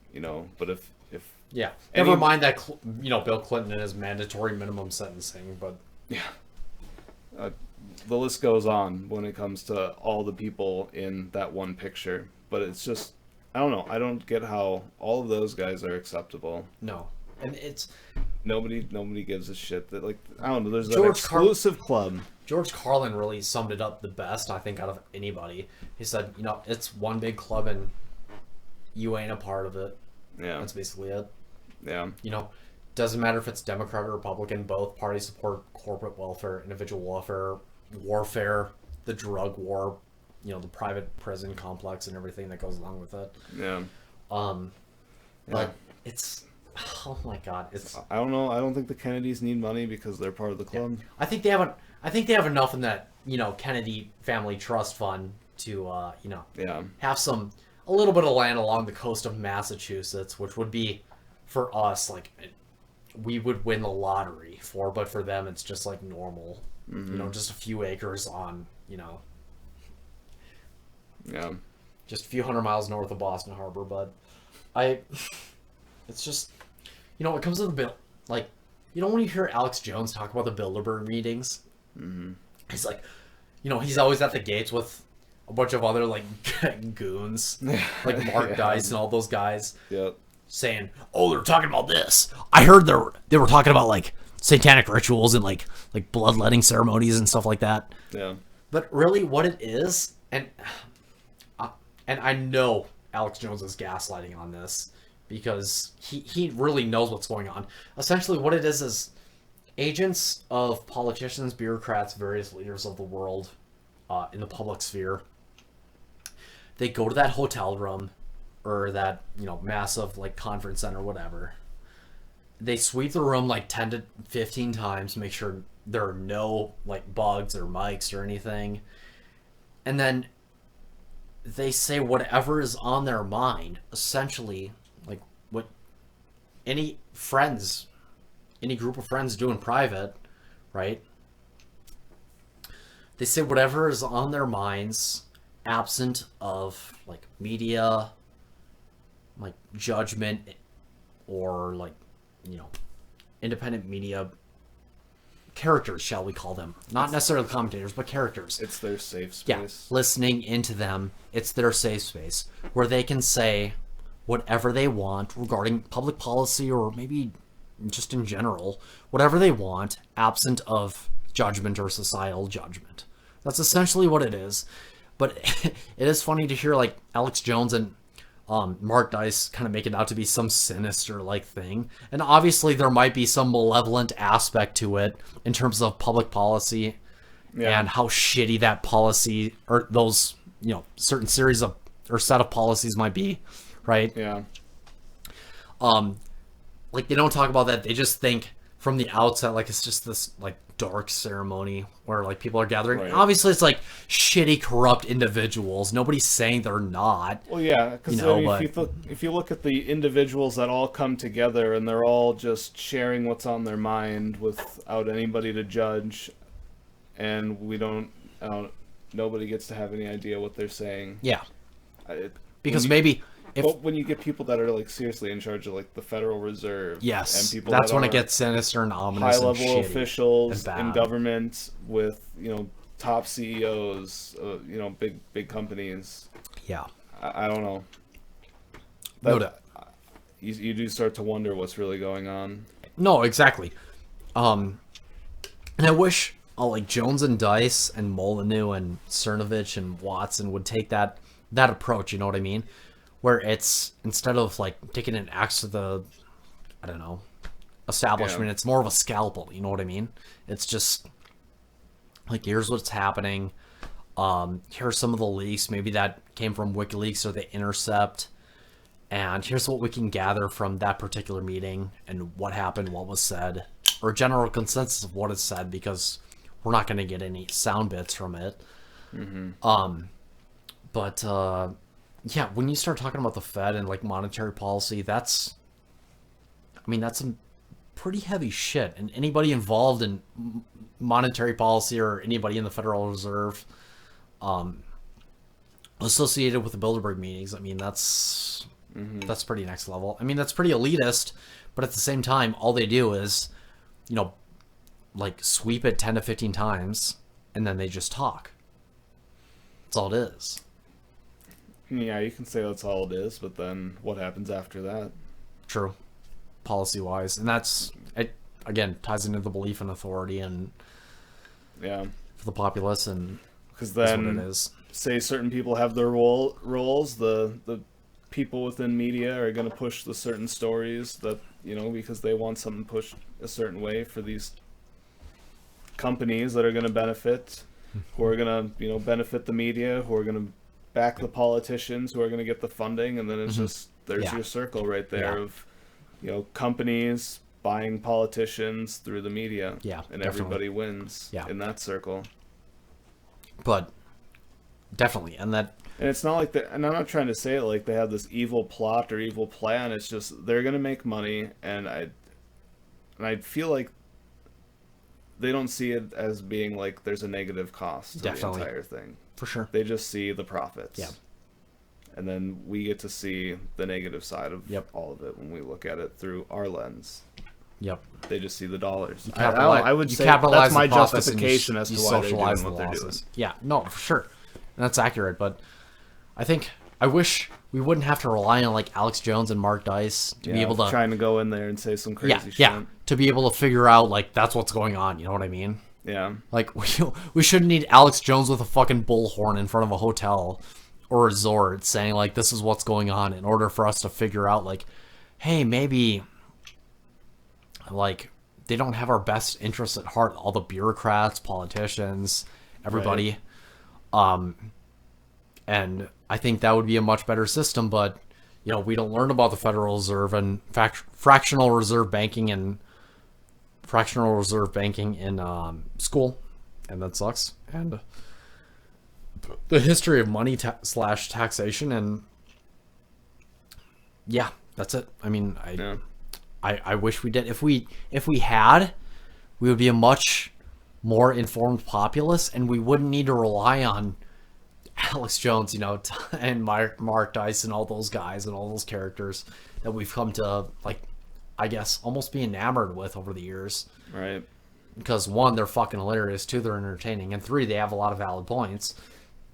But if never mind that Bill Clinton and his mandatory minimum sentencing, but the list goes on when it comes to all the people in that one picture. But it's just, I don't know. I don't get how all of those guys are acceptable. No. And it's... Nobody gives a shit that, like, I don't know, there's an exclusive club. George Carlin really summed it up the best, I think, out of anybody. He said, it's one big club and you ain't a part of it. Yeah. That's basically it. Yeah. Doesn't matter if it's Democrat or Republican, both parties support corporate welfare, individual welfare, warfare, the drug war, the private prison complex and everything that goes along with it. Yeah. But it's... Oh my God! I don't know. I don't think the Kennedys need money because they're part of the club. Yeah. I think they have enough in that Kennedy Family Trust Fund to have a little bit of land along the coast of Massachusetts, which would be for us like we would win the lottery for, but for them it's just like normal, just a few acres on just a few 100 miles north of Boston Harbor. But it's just. It comes to the bill. Like, when you hear Alex Jones talk about the Bilderberg meetings, he's like, he's always at the gates with a bunch of other, like, goons, like Mark Dice and all those guys, saying, oh, they're talking about this. I heard they were talking about, like, satanic rituals and, like bloodletting ceremonies and stuff like that. Yeah. But really what it is, and I know Alex Jones is gaslighting on this, because he really knows what's going on. Essentially, what it is agents of politicians, bureaucrats, various leaders of the world in the public sphere. They go to that hotel room or that massive like conference center, whatever. They sweep the room like 10 to 15 times, make sure there are no like bugs or mics or anything, and then they say whatever is on their mind, essentially. Like what any group of friends do in private, right? They say whatever is on their minds, absent of like media, like judgment, or like, independent media characters, shall we call them? Not necessarily commentators, but characters. It's their safe space. Yeah, listening into them, it's their safe space where they can say whatever they want regarding public policy or maybe just in general, whatever they want, absent of judgment or societal judgment, That's essentially what it is. But it is funny to hear like Alex Jones and Mark Dice kind of make it out to be some sinister like thing. And obviously there might be some malevolent aspect to it in terms of public policy and how shitty that policy or those, certain series of or set of policies might be, right? Yeah. Like they don't talk about that. They just think from the outset like it's just this like dark ceremony where like people are gathering. Right. Obviously it's like shitty corrupt individuals. Nobody's saying they're not. Well, yeah, because if you look at the individuals that all come together and they're all just sharing what's on their mind without anybody to judge, and nobody gets to have any idea what they're saying. Yeah. Because But when you get people that are like seriously in charge of like the Federal Reserve, yes, and people that's that when are it gets sinister and ominous. high-level and officials and in bad. government with top CEOs, big companies. Yeah. I don't know. No doubt. You do start to wonder what's really going on. No, exactly. And I wish like Jones and Dice and Molyneux and Cernovich and Watson would take that approach. You know what I mean? Where it's instead of like taking an axe to the, I don't know, establishment, it's more of a scalpel. You know what I mean? It's just like, here's what's happening. Here's some of the leaks. Maybe that came from WikiLeaks or The Intercept. And here's what we can gather from that particular meeting and what happened, what was said, or a general consensus of what is said, because we're not going to get any sound bits from it. Mm-hmm. Yeah, when you start talking about the Fed and like monetary policy, that's some pretty heavy shit. And anybody involved in monetary policy or anybody in the Federal Reserve, associated with the Bilderberg meetings, that's pretty next level. That's pretty elitist, but at the same time, all they do is, like sweep it 10 to 15 times, and then they just talk. That's all it is. Yeah, you can say that's all it is, but then what happens after that? True. Policy-wise. And it again, ties into the belief in authority and for the populace, and because then what it is. Say certain people have their roles, the people within media are going to push the certain stories that, because they want something pushed a certain way for these companies that are going to benefit, who are going to, benefit the media, who are going to back the politicians, who are going to get the funding, and then it's just, there's your circle right there of, companies buying politicians through the media. Yeah, and definitely. everybody wins in that circle. But definitely, and it's not like and I'm not trying to say it like they have this evil plot or evil plan. It's just they're gonna make money, and I feel like they don't see it as being like there's a negative cost to the entire thing. For sure. They just see the profits. Yeah. And then we get to see the negative side of all of it when we look at it through our lens. Yep. They just see the dollars. I would say that's my justification as to why they're doing what they're doing. Yeah, no, for sure. And that's accurate, but I wish we wouldn't have to rely on like Alex Jones and Mark Dice to be able to trying to go in there and say some crazy shit. Yeah, to be able to figure out like that's what's going on, you know what I mean? Yeah. Like we shouldn't need Alex Jones with a fucking bullhorn in front of a hotel or resort saying like this is what's going on in order for us to figure out like, hey, maybe like they don't have our best interests at heart, all the bureaucrats, politicians, everybody. Right. And I think that would be a much better system, but we don't learn about the Federal Reserve and fractional reserve banking in school, and that sucks. And the history of money slash taxation, and yeah, that's it. I wish we did. If we had, we would be a much more informed populace, and we wouldn't need to rely on Alex Jones, and Mark Dice and all those guys and all those characters that we've come to, like, I guess, almost be enamored with over the years. Right. Because 1, they're fucking hilarious. 2, they're entertaining. And 3, they have a lot of valid points.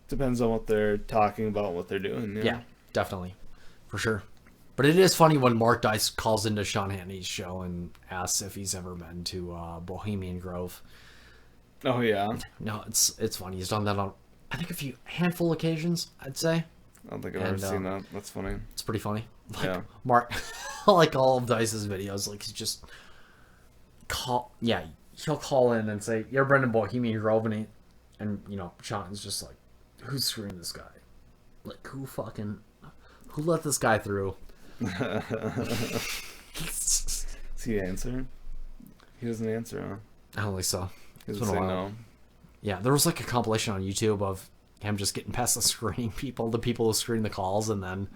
Depends on what they're talking about, what they're doing. Yeah, definitely. For sure. But it is funny when Mark Dice calls into Sean Hannity's show and asks if he's ever been to Bohemian Grove. Oh yeah. No, it's funny. He's done that on, I think, a handful of occasions, I'd say. I don't think I've ever seen that. That's funny. It's pretty funny. Like, Yeah. Mark, like all of Dice's videos, like he's just he'll call in and say, "You're Brendan Bohemian Grove," and you know, Sean's just like, "Who's screwing this guy? Like, who let this guy through?" Does he answer? He doesn't answer, huh? I don't think so. He It's doesn't been a say while. no. Yeah, there was like a compilation on YouTube of him just getting past the people who screen the calls, and then,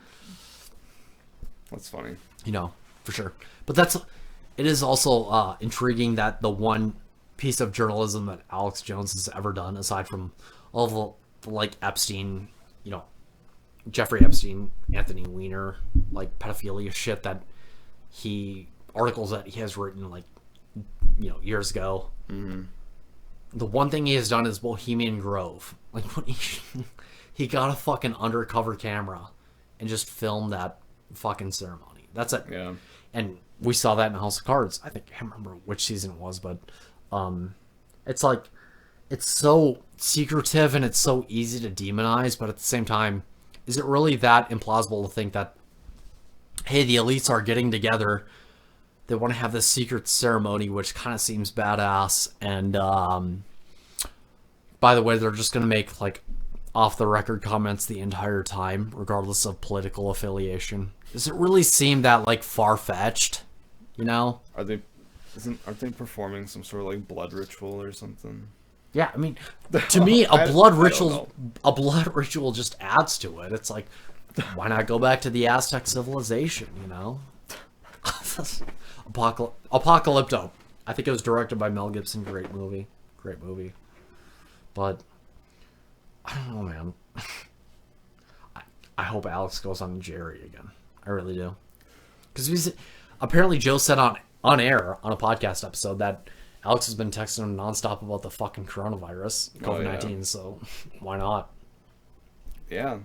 That's funny. you know, for sure. But it is also intriguing that the one piece of journalism that Alex Jones has ever done, aside from all the like Epstein, you know, Jeffrey Epstein, Anthony Weiner, like pedophilia shit that articles that he has written like, you know, years ago. Mm-hmm. The one thing he has done is Bohemian Grove. Like, when he got a fucking undercover camera and just filmed that fucking ceremony. That's it. Yeah. And we saw that in House of Cards. I can't remember which season it was, but it's like, it's so secretive and it's so easy to demonize, but at the same time, is it really that implausible to think that, hey, the elites are getting together, they want to have this secret ceremony, which kind of seems badass, and by the way, they're just going to make like off the record comments the entire time, regardless of political affiliation. Does it really seem that like far-fetched, you know? Aren't they performing some sort of like blood ritual or something? Yeah, I mean, to me, I blood don't ritual just adds to it. It's like, why not go back to the Aztec civilization, you know? Apocalypto. I think it was directed by Mel Gibson. Great movie. But I don't know, man. I hope Alex goes on Jerry again. I really do. Because apparently Joe said on air on a podcast episode that Alex has been texting him nonstop about the fucking coronavirus, COVID-19. yeah. So why not? Yeah.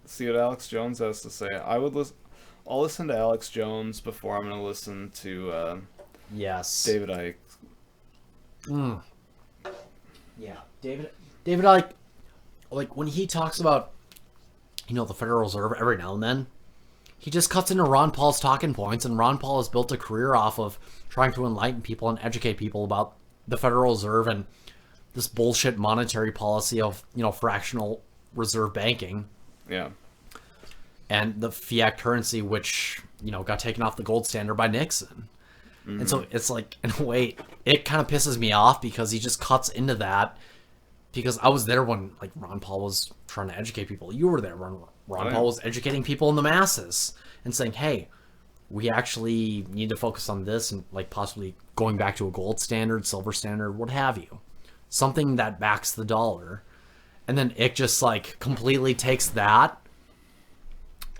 See what Alex Jones has to say. I'll listen to Alex Jones before I'm going to listen to Yes. David Icke. Yeah, David Icke, like when he talks about, you know, the Federal Reserve every now and then, he just cuts into Ron Paul's talking points, and Ron Paul has built a career off of trying to enlighten people and educate people about the Federal Reserve and this bullshit monetary policy of, you know, fractional reserve banking Yeah. and the fiat currency, which, you know, got taken off the gold standard by Nixon. And so it's like, in a way, it kind of pisses me off because he just cuts into that. Because I was there when, like, Ron Paul was trying to educate people. You were there when Ron Paul was educating people in the masses and saying, hey, we actually need to focus on this and, like, possibly going back to a gold standard, silver standard, what have you. Something that backs the dollar. And then it just, like, completely takes that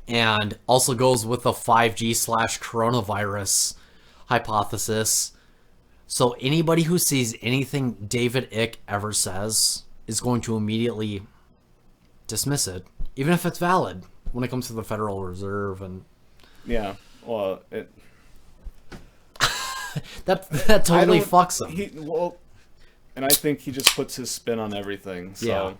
and also goes with the 5G/coronavirus hypothesis. So anybody who sees anything David Icke ever says is going to immediately dismiss it, even if it's valid when it comes to the Federal Reserve. And Yeah. Well, that totally fucks him. And I think he just puts his spin on everything. So Yeah.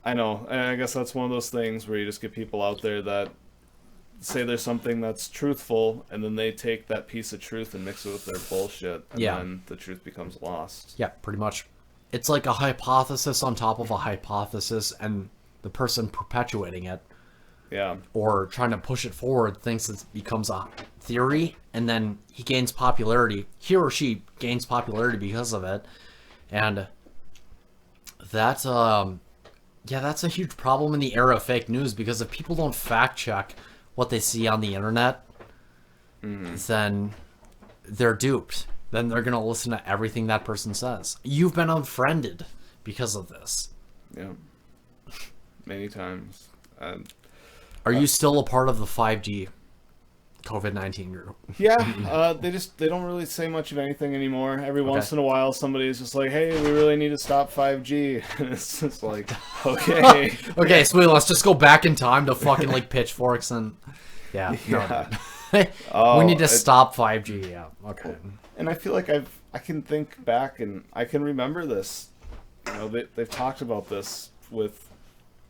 I know. And I guess that's one of those things where you just get people out there that say there's something that's truthful, and then they take that piece of truth and mix it with their bullshit, and Yeah. then the truth becomes lost. Yeah, pretty much. It's like a hypothesis on top of a hypothesis, and the person perpetuating it Yeah. or trying to push it forward thinks it becomes a theory, and then he gains popularity. He or she gains popularity because of it, and that's that's a huge problem in the era of fake news, because if people don't fact check what they see on the internet, then they're duped. Then they're gonna listen to everything that person says. You've been unfriended because of this. Yeah. Many times. Are you still a part of the 5G COVID-19 group? Yeah, they don't really say much of anything anymore. Every once in a while, somebody's just like, "Hey, we really need to stop 5G." And it's just like, okay, Okay, sweet. Let's just go back in time to fucking like pitchforks and Yeah. No, we need to stop 5G. Yeah. Okay. and I feel like I can think back and I can remember this. You know, they've talked about this with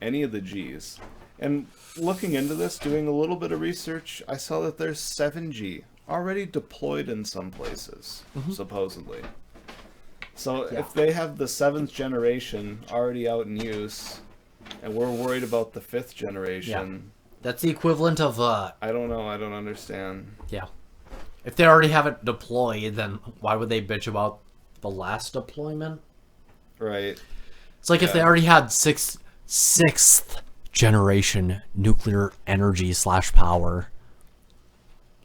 any of the Gs. And looking into this, doing a little bit of research, I saw that there's 7G already deployed in some places, supposedly. So Yeah. if they have the 7th generation already out in use, and we're worried about the 5th generation, That's the equivalent of I don't know. I don't understand. yeah. If they already have it deployed, then why would they bitch about the last deployment? Right. It's like if they Yeah. already had sixth generation nuclear energy slash power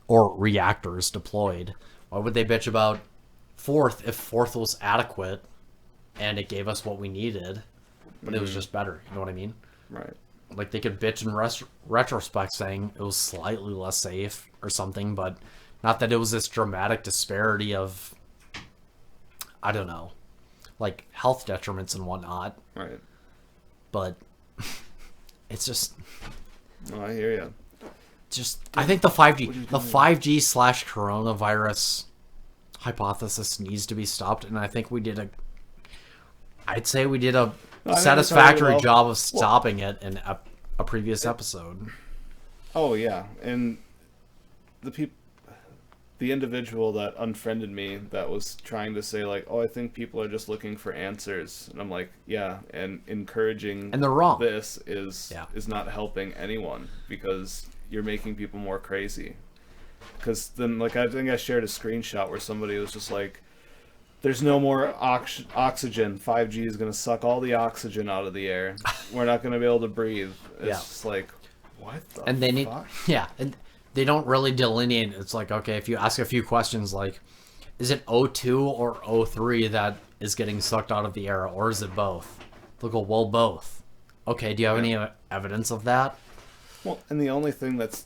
or reactors deployed. Why would they bitch about fourth if fourth was adequate and it gave us what we needed, but it was just better? You know what I mean? Right. Like they could bitch in retrospect saying it was slightly less safe or something, but not that it was this dramatic disparity of, I don't know, like health detriments and whatnot. Right. But it's just No, I hear you. I think the 5G slash coronavirus hypothesis needs to be stopped, and I think I'd say we did a No, I think we covered it satisfactory all. job of stopping it in a previous episode. Oh yeah, and the individual that unfriended me that was trying to say like, oh, I think people are just looking for answers, and I'm like, yeah, and encouraging And they're wrong. this is Yeah. is not helping anyone because you're making people more crazy. Because then, like, I think I shared a screenshot where somebody was just like, there's no more oxygen. 5G is going to suck all the oxygen out of the air. We're not going to be able to breathe. It's Yeah. just like, what the And they need fuck? and they don't really delineate. It's like, okay, if you ask a few questions like, is it O2 or O3 that is getting sucked out of the air, or is it both? They'll go, well, both. Okay, do you have any evidence of that? Well, and the only thing that's,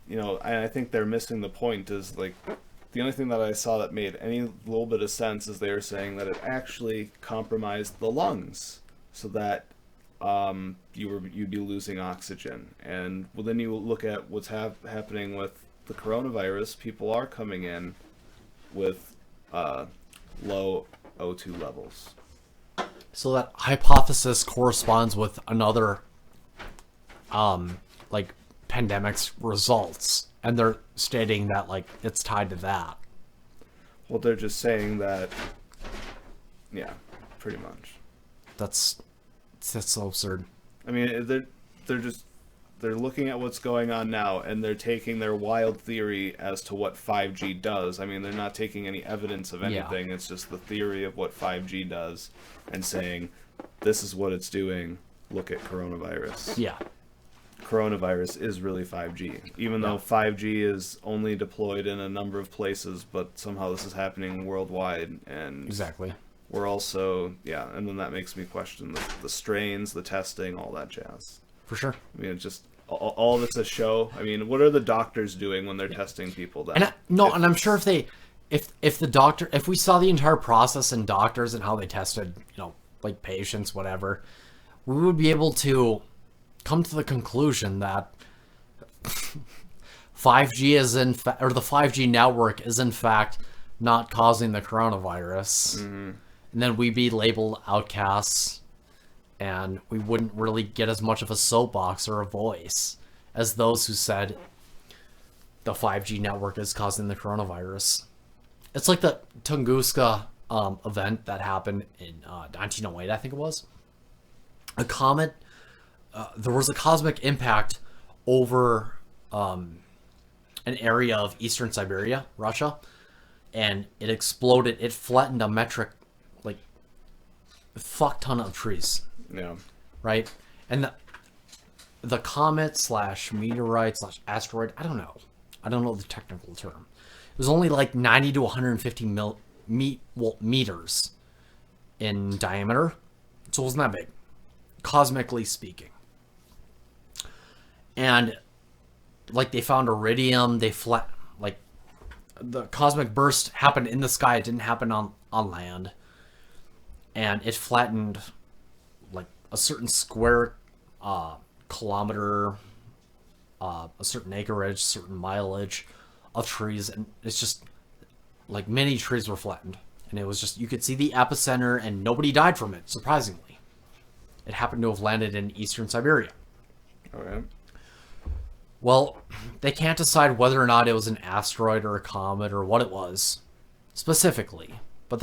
you know, and I think they're missing the point is like, the only thing that I saw that made any little bit of sense is they were saying that it actually compromised the lungs, so that you'd be losing oxygen. And well, then you look at what's happening with the coronavirus. People are coming in with low O2 levels. So that hypothesis corresponds with another, like pandemic's results, and they're stating that like it's tied to that. Well, they're just saying that, yeah, pretty much. That's so absurd. I mean, they're looking at what's going on now, and they're taking their wild theory as to what 5G does. I mean, they're not taking any evidence of Yeah. anything. It's just the theory of what 5G does, and saying, this is what it's doing. Look at coronavirus. Yeah. Coronavirus is really 5G, even though 5G is only deployed in a number of places, but somehow this is happening worldwide, and Exactly. we're also, yeah, and then that makes me question the strains, the testing, all that jazz. For sure. I mean, it's just all of it's a show. I mean, what are the doctors doing when they're testing people? Then, And and I'm sure if we saw the entire process in doctors and how they tested, like patients, whatever, we would be able to come to the conclusion that 5G or the 5G network is in fact not causing the coronavirus, and then we'd be labeled outcasts, and we wouldn't really get as much of a soapbox or a voice as those who said the 5G network is causing the coronavirus. It's like the Tunguska event that happened in 1908, I think it was. A comet, there was a cosmic impact over an area of eastern Siberia, Russia, and it exploded. It flattened a metric, like, fuck ton of trees, yeah, right? And the comet slash meteorite slash asteroid, I don't know the technical term. It was only like 90 to 150 meters in diameter, so it wasn't that big, cosmically speaking. And like they found iridium, like the cosmic burst happened in the sky. It didn't happen on land, and it flattened like a certain square kilometer, a certain acreage, certain mileage of trees, and it's just like many trees were flattened, and it was just you could see the epicenter, and nobody died from it. Surprisingly, it happened to have landed in eastern Siberia. All right. Well, they can't decide whether or not it was an asteroid or a comet or what it was specifically, but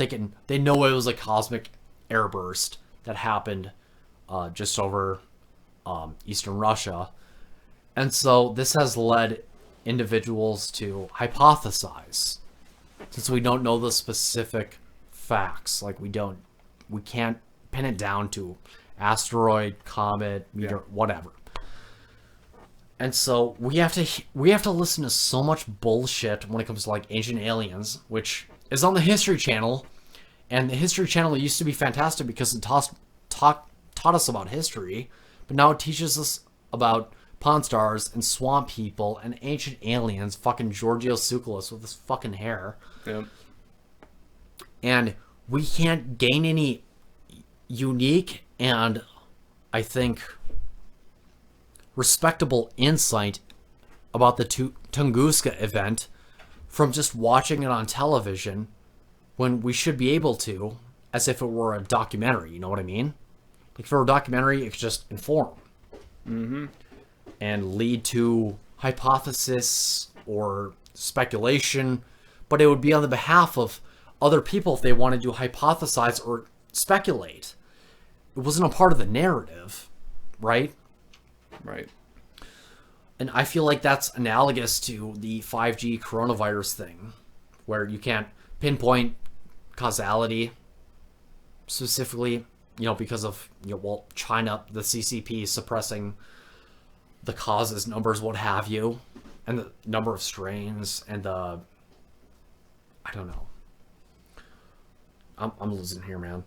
they know it was a cosmic airburst that happened just over eastern Russia. And so this has led individuals to hypothesize, since we don't know the specific facts. Like we can't pin it down to asteroid, comet, meteor, whatever. And so we have to listen to so much bullshit when it comes to like Ancient Aliens, which is on the History Channel, and the History Channel used to be fantastic because it taught us about history, but now it teaches us about Pawn Stars and swamp people and ancient aliens, fucking Giorgio Tsoukalos with his fucking hair. Yep. And we can't gain any unique and, I think, respectable insight about the Tunguska event from just watching it on television when we should be able to, as if it were a documentary, you know what I mean? Like, if it were a documentary, it could just inform. Mm-hmm. And lead to hypothesis or speculation, but it would be on the behalf of other people if they wanted to hypothesize or speculate. It wasn't a part of the narrative, right? Right. And I feel like that's analogous to the 5G coronavirus thing, where you can't pinpoint causality specifically, because of, China, the CCP suppressing the causes, numbers, what have you, and the number of strains, and I don't know. I'm losing here, man.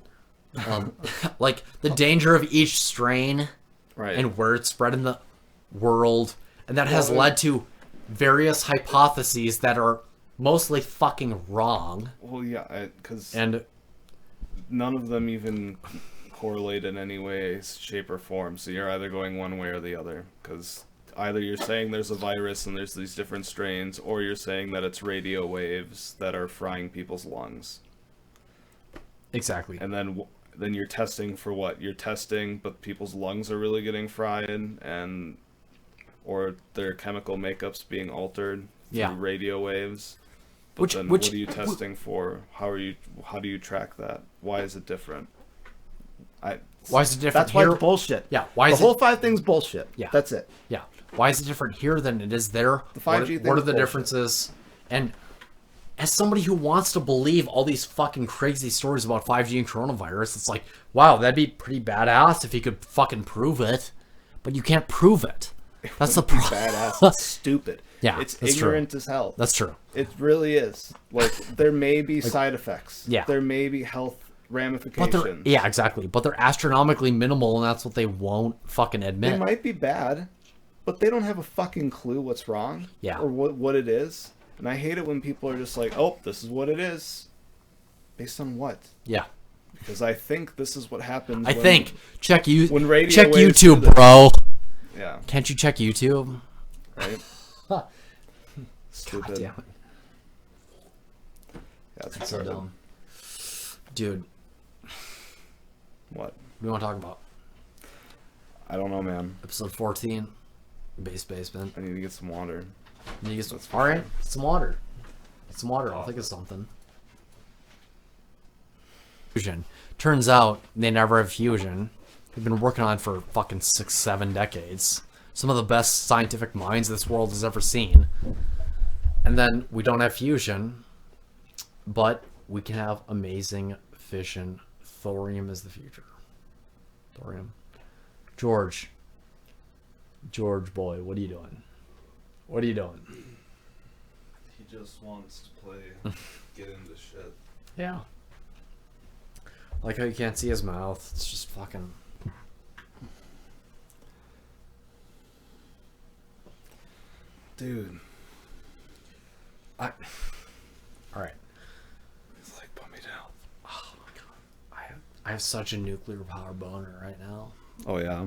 Like, the danger of each strain, Right. and where it's spread in the world, and that has led to various hypotheses that are mostly fucking wrong. Well, yeah, because And none of them even correlate in any way, shape, or form. So you're either going one way or the other. Because either you're saying there's a virus and there's these different strains, or you're saying that it's radio waves that are frying people's lungs. exactly. And then you're testing for what? You're testing, but people's lungs are really getting fried, or their chemical makeup's being altered through radio waves. But then what are you testing for? How do you track that? Why is it different? Why is it different That's why here? it's bullshit. Yeah, why is the whole it? 5 thing's bullshit. Yeah. That's it. Yeah, why is it different here than it is there? The 5G what are thing's the bullshit. differences? And as somebody who wants to believe all these fucking crazy stories about 5G and coronavirus, it's like, wow, that'd be pretty badass if you could fucking prove it, but you can't prove it. That's the problem. Badass. It's stupid. Yeah, it's that's true. ignorant as hell. That's true. It really is. Like, there may be side effects. Yeah. There may be health But ramifications. yeah, exactly. But they're astronomically minimal, and that's what they won't fucking They admit. might be bad, but they don't have a fucking clue what's wrong. Yeah. Or what it is. And I hate it when people are just like, oh, this is what it is. Based on what? Yeah, Because I think this is what happens I think check when radio check waves do YouTube, this. bro. Yeah. Can't you check YouTube? Right? God Stupid. damn Yeah, it. it's That's so retarded. dumb. Dude, What? what do you want to talk about? I don't know, man. Episode 14, Base Basement. I need to get some water. You get some, all right, get some water. Get some water. I'll think of something. Fusion. Turns out they never have fusion. They've been working on it for fucking 6-7 decades. Some of the best scientific minds this world has ever seen. And then we don't have fusion, but we can have amazing fission. Thorium is the future. Thorium. George, boy, what are you doing? What are you doing? He just wants to play, get into shit. Yeah. Like how you can't see his mouth. It's just fucking... Dude, Alright. it's like, put me down. Oh my god. I have such a nuclear power boner right now. Oh, yeah.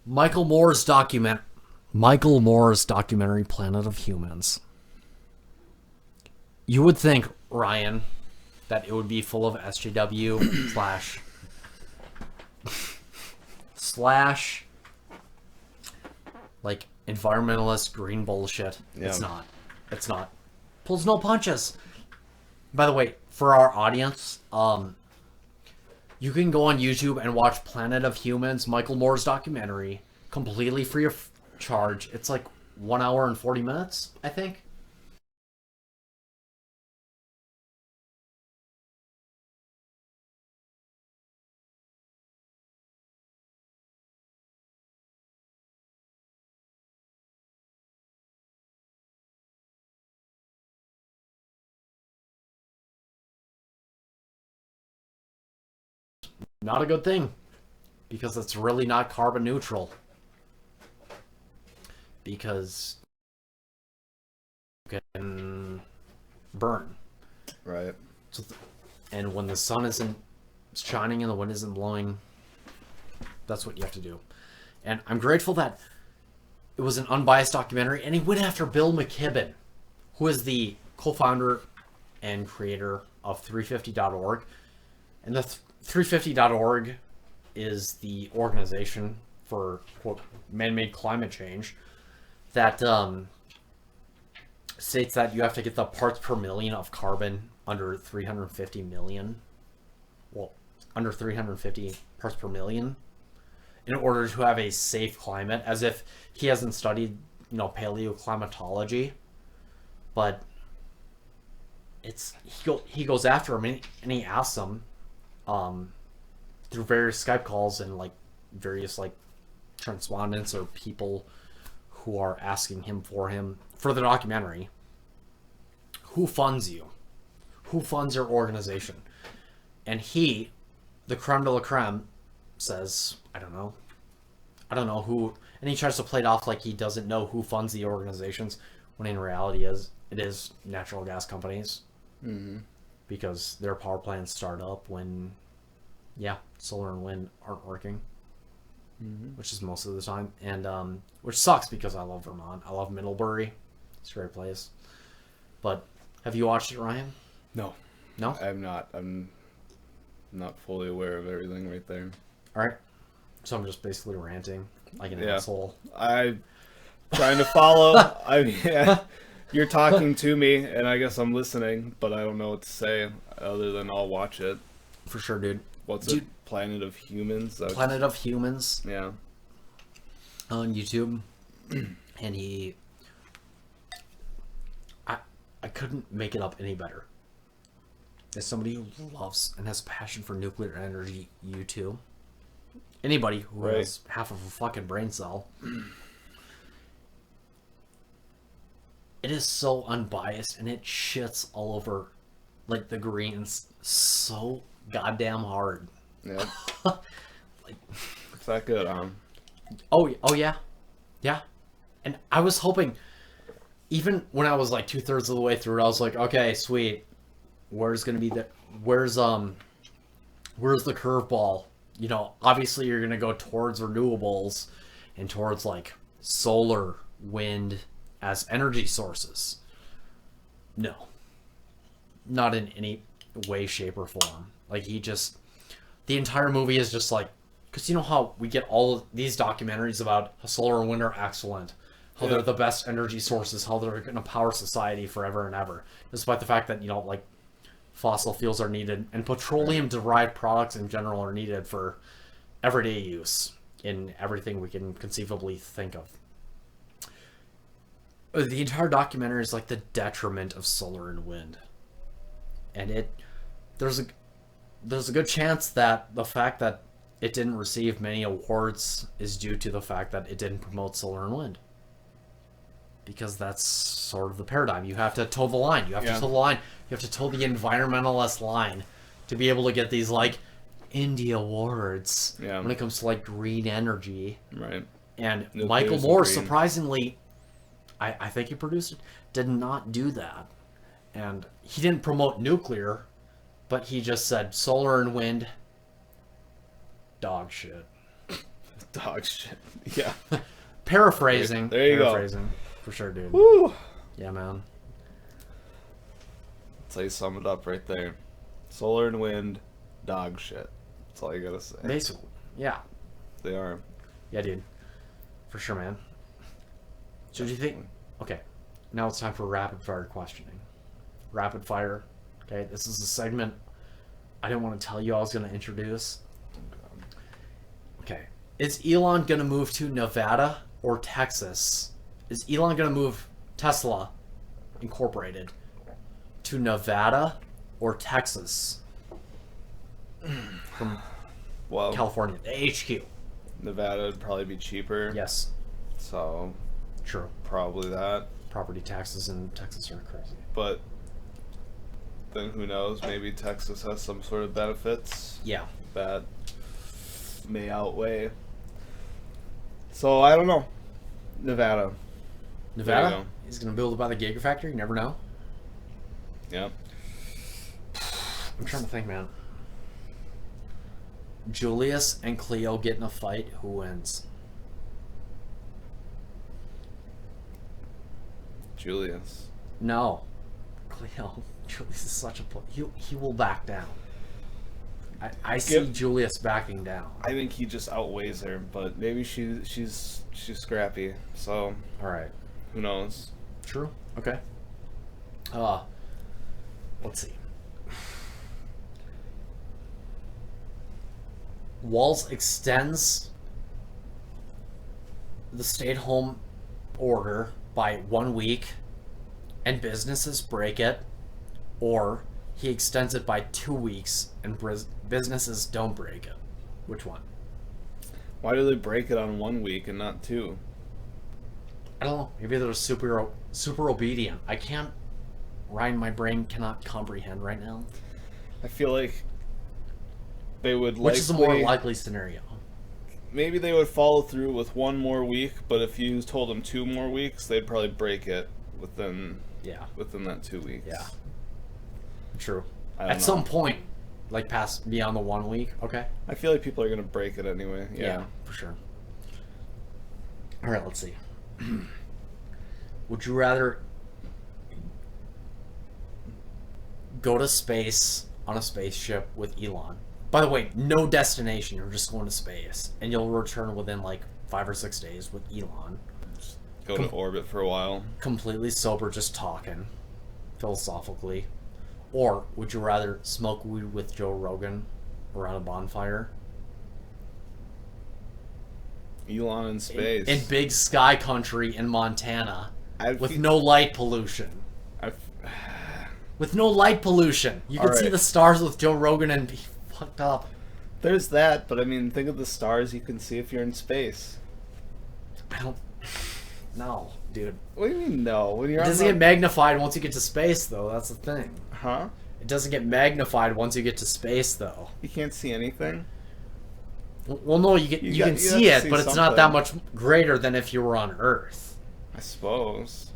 Michael Moore's documentary Planet of Humans You would think, Ryan, that it would be full of SJW slash like environmentalist green bullshit. Yeah. It's not. It's not. Pulls no punches. By the way, for our audience, you can go on YouTube and watch Planet of Humans, Michael Moore's documentary, completely free of charge. It's like 1 hour and 40 minutes, I think. Not a good thing, because it's really not carbon neutral. Because you can burn. Right. So and when the sun isn't shining and the wind isn't blowing, that's what you have to do. And I'm grateful that it was an unbiased documentary, and he went after Bill McKibben, who is the co-founder and creator of 350.org. And the 350.org is the organization for, quote, man-made climate change that states that you have to get the parts per million of carbon under 350 million. Well, under 350 parts per million in order to have a safe climate, as if he hasn't studied, paleoclimatology. But he goes after him, and he asks him through various Skype calls and like various like correspondents or people who are asking him for the documentary, who funds you? Who funds your organization? And he, the creme de la creme, says, I don't know who, and he tries to play it off like he doesn't know who funds the organizations, when in reality it is natural gas companies. Mm-hmm. Because their power plants start up when, solar and wind aren't working. Mm-hmm. Which is most of the time, and which sucks because I love Vermont. I love Middlebury. It's a great place. But have you watched it, Ryan? No. No? I'm not. I'm not fully aware of everything right there. All right. So I'm just basically ranting like an asshole. I'm trying to follow. You're talking to me, and I guess I'm listening, but I don't know what to say other than I'll watch it. For sure, dude. What's it? Planet of Humans? Planet of Humans. Yeah. On YouTube. And I couldn't make it up any better. As somebody who loves and has a passion for nuclear energy, you too. Anybody who has half of a fucking brain cell. It is so unbiased, and it shits all over like the Greens so goddamn hard. Yeah. It's that good, Oh yeah. Yeah. And I was hoping, even when I was like 2/3 of the way through it, I was like, okay, sweet. Where's the curveball? Obviously you're gonna go towards renewables and towards like solar, wind as energy sources. No. Not in any way, shape, or form. Like the entire movie is just like, because you know how we get all of these documentaries about how solar and wind are excellent, how they're the best energy sources, how they're going to power society forever and ever, despite the fact that, like, fossil fuels are needed, and petroleum-derived products in general are needed for everyday use in everything we can conceivably think of. The entire documentary is like the detriment of solar and wind. And there's a good chance that the fact that it didn't receive many awards is due to the fact that it didn't promote solar and wind. Because that's sort of the paradigm. You have to toe the line. You have to toe the line. You have to toe the environmentalist line to be able to get these, like, indie awards when it comes to, like, green energy. Right. And Michael Moore, surprisingly, I think he produced it, did not do that. And he didn't promote nuclear, but he just said solar and wind, dog shit. Dog shit. Yeah. Paraphrasing. There you Paraphrasing. For sure, dude. Woo. Yeah, man. That's how you sum it up right there. Solar and wind, dog shit. That's all you gotta say. Basically, yeah. They are. Yeah, dude. For sure, man. So do you think... Okay, now it's time for rapid fire questioning. Rapid fire. Okay, this is a segment I didn't want to tell you I was going to introduce. Okay. Is Elon going to move to Nevada or Texas? Is Elon going to move Tesla Incorporated to Nevada or Texas? From Well, California, the HQ. Nevada would probably be cheaper. Yes, So, true. probably that. Property taxes in Texas are crazy. But then who knows? Maybe Texas has some sort of benefits Yeah. that may outweigh. So, I don't know. Nevada. There you Nevada? go. He's going to build it by the Gigafactory? You never know. Yep. I'm trying to think, man. Julius and Cleo get in a fight. Who wins? Julius. No. Cleo. Julius is such a... He will back down. I see Julius backing down. I think he just outweighs her, but maybe she's scrappy. So, Alright. who knows? True. Okay. Let's see. Walls extends the stay-at-home order by 1 week and businesses break it, or he extends it by 2 weeks and businesses don't break it. Which one? Why do they break it on 1 week and not 2? I don't know. Maybe they're super obedient. I can't. Ryan, my brain cannot comprehend right now. I feel like they would Which is the more likely scenario? Maybe they would follow through with 1 more week, but if you told them 2 more weeks, they'd probably break it within that 2 weeks. Yeah. True. I don't At know. some point, like past beyond the 1 week. Okay. I feel like people are gonna break it anyway. Yeah. For sure. All right. Let's see. Would you rather go to space on a spaceship with Elon? By the way, no destination. You're just going to space, and you'll return within like 5 or 6 days with Elon. Go to orbit for a while. Completely sober, just talking philosophically. Or would you rather smoke weed with Joe Rogan around a bonfire Elon in space. in big sky country in Montana I with feel- no light pollution? I With no light pollution, you could see Alright. the stars with Joe Rogan and be fucked up. There's that, but I mean, think of the stars you can see if you're in space. I don't. No, dude. What do you mean no? When It you're doesn't on get magnified once you get to space, though. That's the thing. huh? It doesn't get magnified once you get to space, though. You can't see anything. Well, no, you can You see have it, to but see it's not that something. much greater than if you were on Earth. I suppose.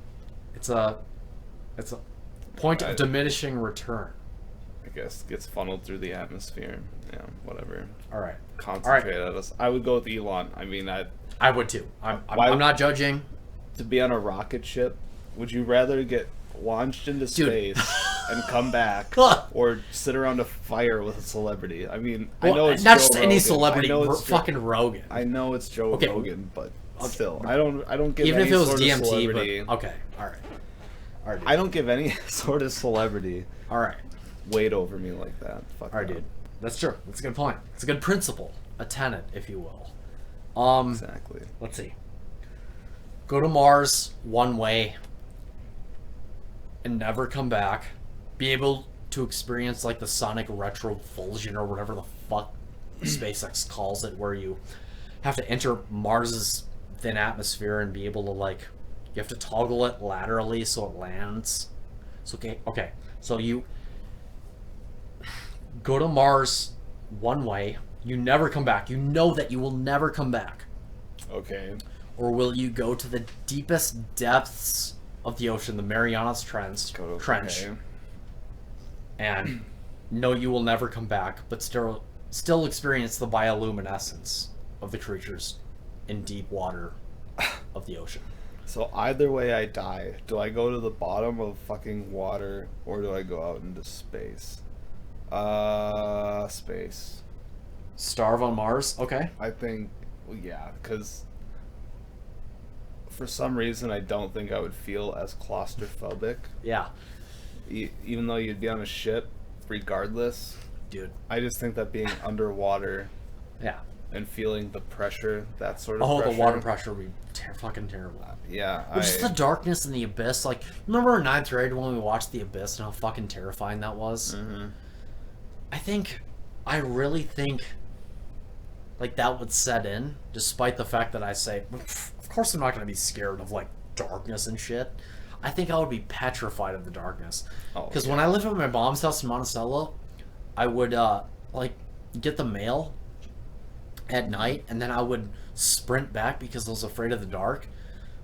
It's a point I- of diminishing return. I guess gets funneled through the atmosphere. Yeah, whatever. All right, Concentrate at us. I would go with Elon. I mean, I would too. I'm Why- not judging. to be on a rocket ship, would you rather get launched into space and come back, or sit around a fire with a celebrity? I mean, I know it's not Joe just any Rogan. celebrity, I know it's fucking Rogan. I know it's Joe Okay. Rogan, but Okay. still, I don't give Even any if it was sort DMT, of celebrity. but okay, all right, dude. I don't give any sort of celebrity All right, weight over me like that. Fuck all right, that. dude. That's true. That's a good point. It's a good principle, a tenet, if you will. Exactly. Let's see. Go to Mars one way and never come back. Be able to experience like the sonic retrovulsion or whatever the fuck SpaceX calls it, where you have to enter Mars's thin atmosphere and be able to like, you have to toggle it laterally so it lands. So okay. So you go to Mars one way, you never come back. You know that you will never come back. Okay. Or will you go to the deepest depths of the ocean, the Marianas Trench, Okay. and know you will never come back, but still experience the bioluminescence of the creatures in deep water of the ocean? So either way I die, do I go to the bottom of fucking water or do I go out into space? Space. Starve on Mars? Okay. I think, well, yeah, because for some reason I don't think I would feel as claustrophobic, Yeah. even though you'd be on a ship, regardless. Dude. I just think that being underwater Yeah. and feeling the pressure, that sort of Oh, pressure. the water pressure would be fucking terrible. Yeah, Or just the darkness in the abyss. Like, remember in ninth grade when we watched The Abyss and how fucking terrifying that was? Mhm. I really think, like, that would set in, despite the fact that I say, of course I'm not going to be scared of, like, darkness and shit. I think I would be petrified of the darkness. Oh, Because yeah. when I lived at my mom's house in Monticello, I would, like, get the mail at night, and then I would sprint back because I was afraid of the dark.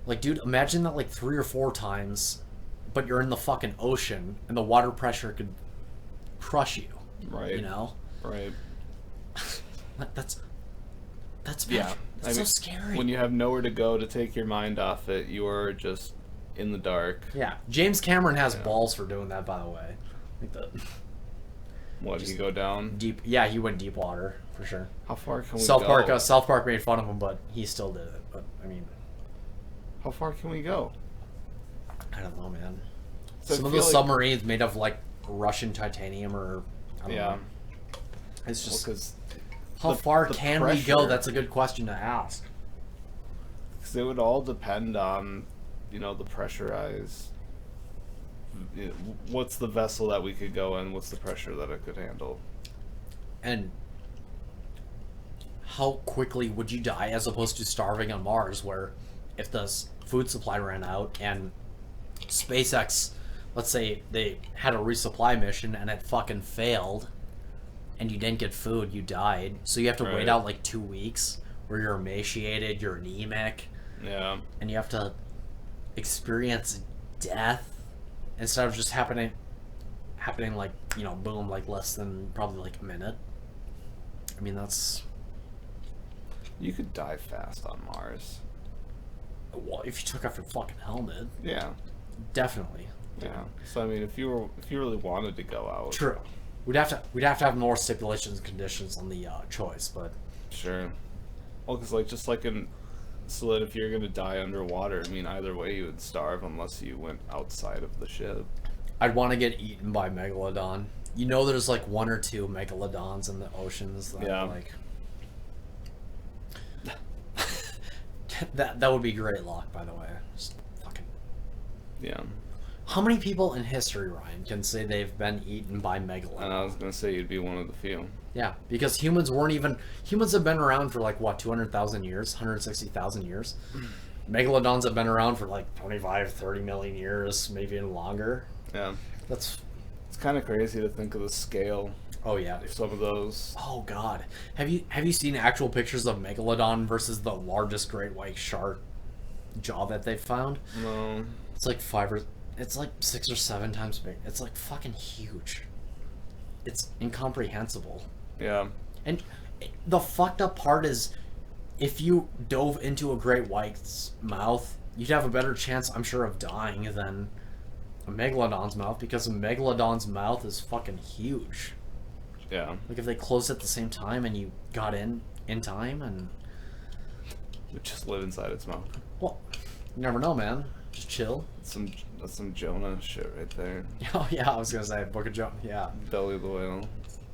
Like, dude, imagine that, like, 3 or 4 times, but you're in the fucking ocean, and the water pressure could crush you. Right. You know? Right. That's Yeah. bad. I That's so mean, scary. when you have nowhere to go to take your mind off it, you are just in the dark. Yeah, James Cameron has Yeah. balls for doing that, by the way. Like the What, you go down? deep, yeah, he went deep water for sure. How far can we South go? Park, South Park made fun of him, but he still did it. But I mean, How far can we go? I don't know, man. So I Some of feel the like- submarines made of like Russian titanium, or I don't Yeah. know. It's just Because how far the can we go? pressure- That's a good question to ask. it would all depend on, the pressurized. What's the vessel that we could go in? What's the pressure that it could handle? And how quickly would you die as opposed to starving on Mars, where if the food supply ran out and SpaceX, let's say they had a resupply mission and it fucking failed and you didn't get food, you died. So you have to Right. wait out like 2 weeks where you're emaciated, you're anemic, Yeah. and you have to experience death instead of just happening like, boom, like less than probably like a minute. I mean, that's, You could die fast on Mars. well, if you took off your fucking helmet, Yeah. definitely. Yeah. So I mean, if you really wanted to go out, True. We'd have to have more stipulations and conditions on the choice, but sure. Well, because so that if you're gonna die underwater, I mean, either way you would starve unless you went outside of the ship. I'd want to get eaten by megalodon. There's like 1 or 2 megalodons in the oceans that Yeah. like that would be great luck, by the way. Just fucking. Yeah. How many people in history, Ryan, can say they've been eaten by megalodon? And I was gonna say you'd be one of the few. Yeah, because humans have been around for like what, 200,000 years, 160,000 years. Megalodons have been around for like 25, 30 million years, maybe even longer. Yeah. That's It's kind of crazy to think of the scale oh yeah. of some of those. Oh god. Have you seen actual pictures of megalodon versus the largest great white shark jaw that they've found? No. It's like 6 or 7 times big. It's like fucking huge. It's incomprehensible. Yeah. And the fucked up part is, if you dove into a great white's mouth, you'd have a better chance, I'm sure, of dying than a megalodon's mouth, because a megalodon's mouth is fucking huge. Yeah. Like, if they closed at the same time and you got in time, and Would just live inside its mouth. well, you never know, man. Just chill. That's some Jonah shit right there. Oh yeah, I was gonna say Book of Joe. Yeah, Belly of the whale.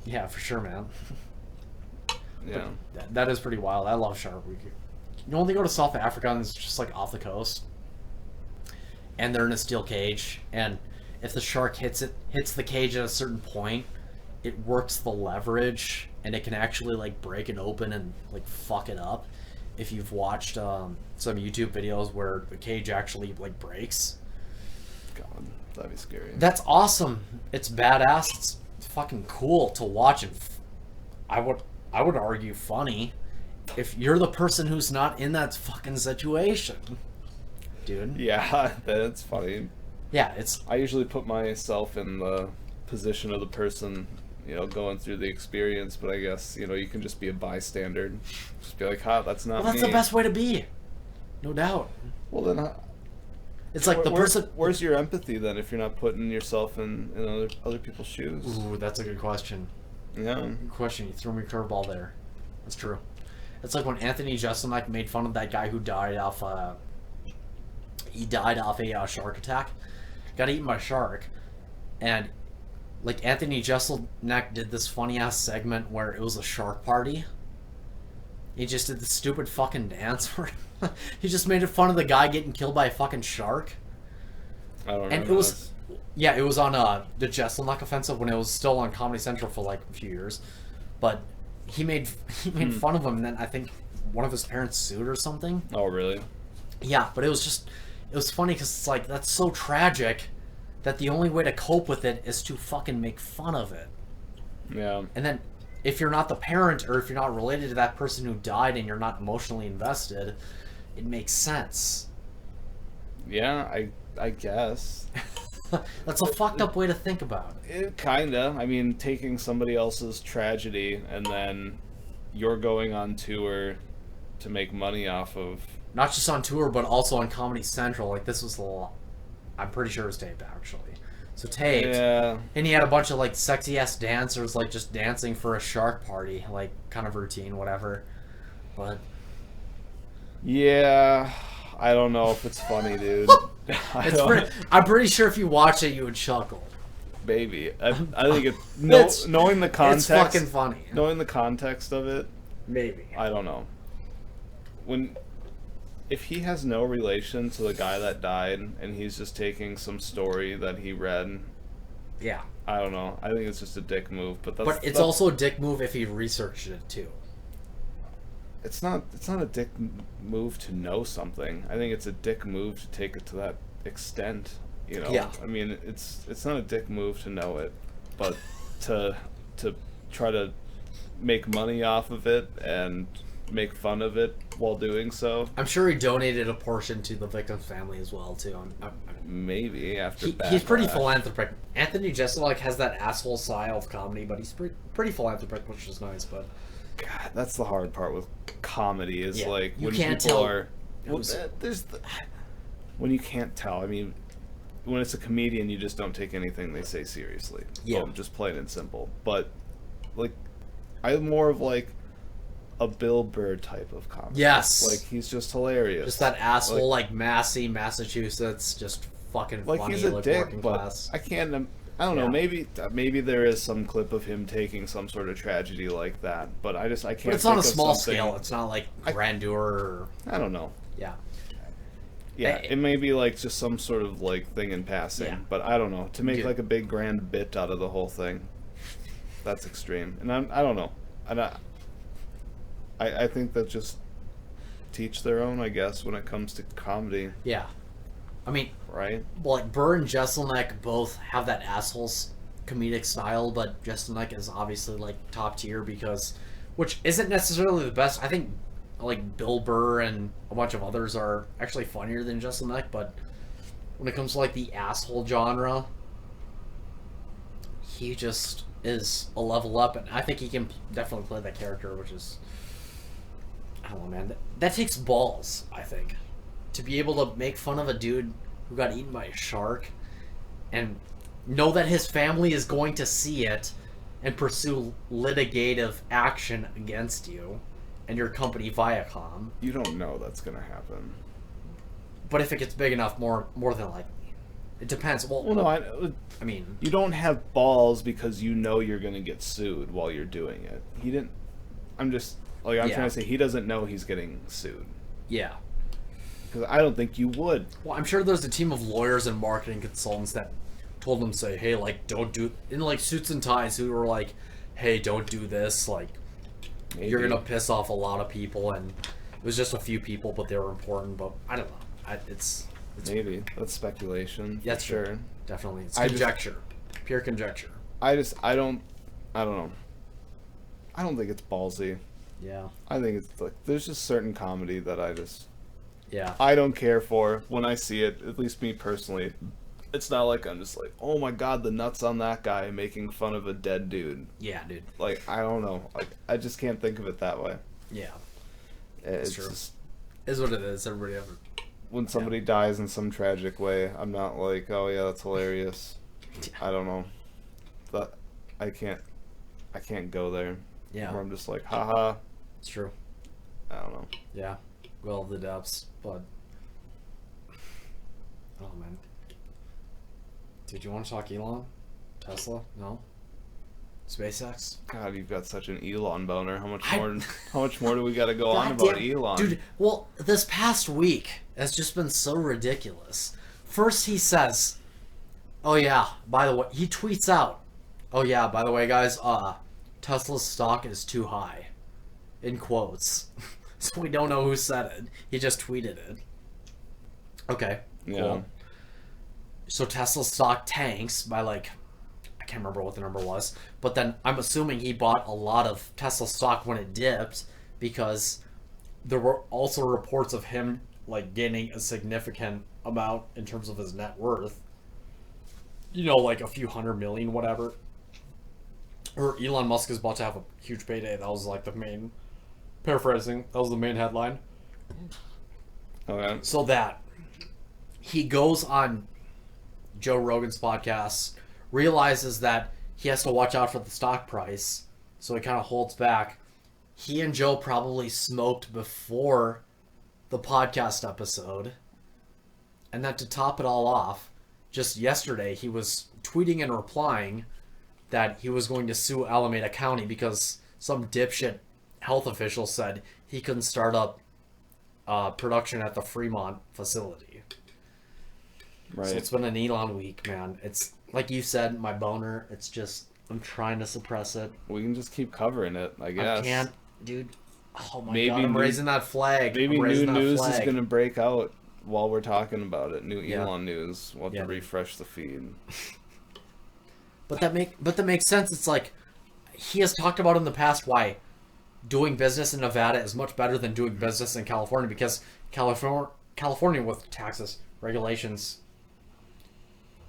yeah, for sure, man. Yeah. That is pretty wild. I love shark week. You only go to South Africa and it's just like off the coast, and they're in a steel cage, and if the shark hits the cage at a certain point, it works the leverage, and it can actually like break it open and like fuck it up. If you've watched some YouTube videos where the cage actually like breaks, God, that'd be scary. that's awesome. It's badass. It's fucking cool to watch, and I would argue funny if you're the person who's not in that fucking situation, dude. Yeah, that's funny. Yeah, it's I usually put myself in the position of the person, going through the experience, but I guess, you can just be a bystander. Just be like, that's not well, that's me. the best way to be, no doubt. Well, then It's like the person. Where's your empathy then if you're not putting yourself in other people's shoes? Ooh, that's a good question. Yeah. Good question. You threw me a curveball there. That's true. It's like when Anthony Jeselnik made fun of that guy who died off. He died off a shark attack. Got eaten by a shark, and like Anthony Jeselnik did this funny ass segment where it was a shark party. He just did this stupid fucking dance where he just made fun of the guy getting killed by a fucking shark. I don't And remember it was, this. yeah, it was on the Jeselnik offensive when it was still on Comedy Central for like a few years, but he made fun of him, and then I think one of his parents sued or something. Oh, really? Yeah, but it was funny because it's like that's so tragic that the only way to cope with it is to fucking make fun of it. Yeah. And then if you're not the parent or if you're not related to that person who died and you're not emotionally invested, it makes sense. Yeah, I guess. That's a fucked up way to think about it. It kinda. I mean, taking somebody else's tragedy and then you're going on tour to make money off of. Not just on tour, but also on Comedy Central. Like, this was I'm pretty sure it was taped, actually. So taped. Yeah. And he had a bunch of, like, sexy-ass dancers, like, just dancing for a shark party. Like, kind of routine, whatever. But... Yeah. I don't know if it's funny, dude. I'm pretty sure if you watch it, you would chuckle. Maybe. I think knowing the context. It's fucking funny. Knowing the context of it, Maybe. I don't know. If he has no relation to the guy that died and he's just taking some story that he read, Yeah. I don't know. I think it's just a dick move, but It's also a dick move if he researched it too. It's not a dick move to know something. I think it's a dick move to take it to that extent, you know. Yeah. I mean, it's not a dick move to know it, but to try to make money off of it and make fun of it while doing so. I'm sure he donated a portion to the victim's family as well too. Maybe after he's pretty backlash. philanthropic. Anthony Jeselnik has that asshole style of comedy, but he's pretty philanthropic, which is nice. But God, that's the hard part with comedy is like you when can't people tell are. Well, when you can't tell. I mean, when it's a comedian, you just don't take anything they say seriously. Yeah. Boom, just plain and simple. But like, I'm more of like a Bill Burr type of comedy. Yes. Like he's just hilarious. just that asshole like Massey, Massachusetts, just fucking like funny, he's a like dick, working but class. I can't. I don't know. Maybe there is some clip of him taking some sort of tragedy like that, but I can't. But it's on a think of small something- scale. It's not like grandeur. Or, I don't know. yeah. Yeah, Hey. it may be like just some sort of like thing in passing, Yeah. but I don't know. To make Yeah. like a big grand bit out of the whole thing, that's extreme. And I don't know. And I think that just teach their own, I guess, when it comes to comedy, Yeah. I mean, right? well, like Burr and Jeselnik both have that asshole's comedic style, but Jeselnik is obviously like top tier because, which isn't necessarily the best. I think like Bill Burr and a bunch of others are actually funnier than Jeselnik, but when it comes to like the asshole genre, he just is a level up, and I think he can definitely play that character, which is, I don't know, man. That takes balls, I think, to be able to make fun of a dude who got eaten by a shark and know that his family is going to see it and pursue litigative action against you and your company Viacom. You don't know that's gonna happen. But if it gets big enough, more than likely. It depends. Well, no, I mean, you don't have balls because you know you're gonna get sued while you're doing it. He didn't. I'm just like I'm Yeah. trying to say he doesn't know he's getting sued yeah. because I don't think you would. Well, I'm sure there's a team of lawyers and marketing consultants that told him, say, hey, like, don't do, in like suits and ties, who were like, hey, don't do this, like, you're Maybe. gonna piss off a lot of people, and it was just a few people, but they were important. But I don't know. It's Maybe that's speculation. yeah, For sure. definitely. It's I just- conjecture, pure conjecture. I don't know. I don't think it's ballsy. Yeah, I think it's like there's just certain comedy that yeah, I don't care for when I see it. At least me personally, it's not like I'm just like, oh my god, the nuts on that guy making fun of a dead dude. yeah, dude. Like I don't know. Like I just can't think of it that way. Yeah, It's true. just is what it is. Everybody have when somebody dies in some tragic way, I'm not like, oh yeah, that's hilarious. I don't know. But I can't go there. Yeah. Where I'm just like, haha. It's true. I don't know. Yeah. Well, the depths, but oh man. Did you want to talk Elon? Tesla? No. SpaceX? God, you've got such an Elon boner. How much I- more? How much more do we got to go on about Goddamn- Elon? Dude, well, this past week has just been so ridiculous. First he says, oh yeah, by the way, he tweets out, oh yeah, by the way, guys, Tesla's stock is too high. In quotes. So we don't know who said it. He just tweeted it. Okay, cool. Yeah. So Tesla's stock tanks by like, I can't remember what the number was, but then I'm assuming he bought a lot of Tesla stock when it dipped because there were also reports of him like gaining a significant amount in terms of his net worth. You know, like a few hundred million, whatever. Or Elon Musk is about to have a huge payday. That was like the main, paraphrasing, that was the main headline. Okay. So that he goes on Joe Rogan's podcast, realizes that he has to watch out for the stock price, so he kind of holds back. He and Joe probably smoked before the podcast episode. And then to top it all off, just yesterday he was tweeting and replying that he was going to sue Alameda County because some dipshit health official said he couldn't start up production at the Fremont facility. Right. So it's been an Elon week, man. It's like you said, my boner. It's just I'm trying to suppress it. We can just keep covering it, I guess. I can't, dude. Oh my Maybe god, I'm new- raising that flag. Maybe I'm new raising that news is flag. gonna break out while we're talking about it. New Yeah. Elon news. We'll have Yeah. to refresh the feed. But that makes sense. It's like he has talked about in the past why doing business in Nevada is much better than doing business in California because California with taxes, regulations,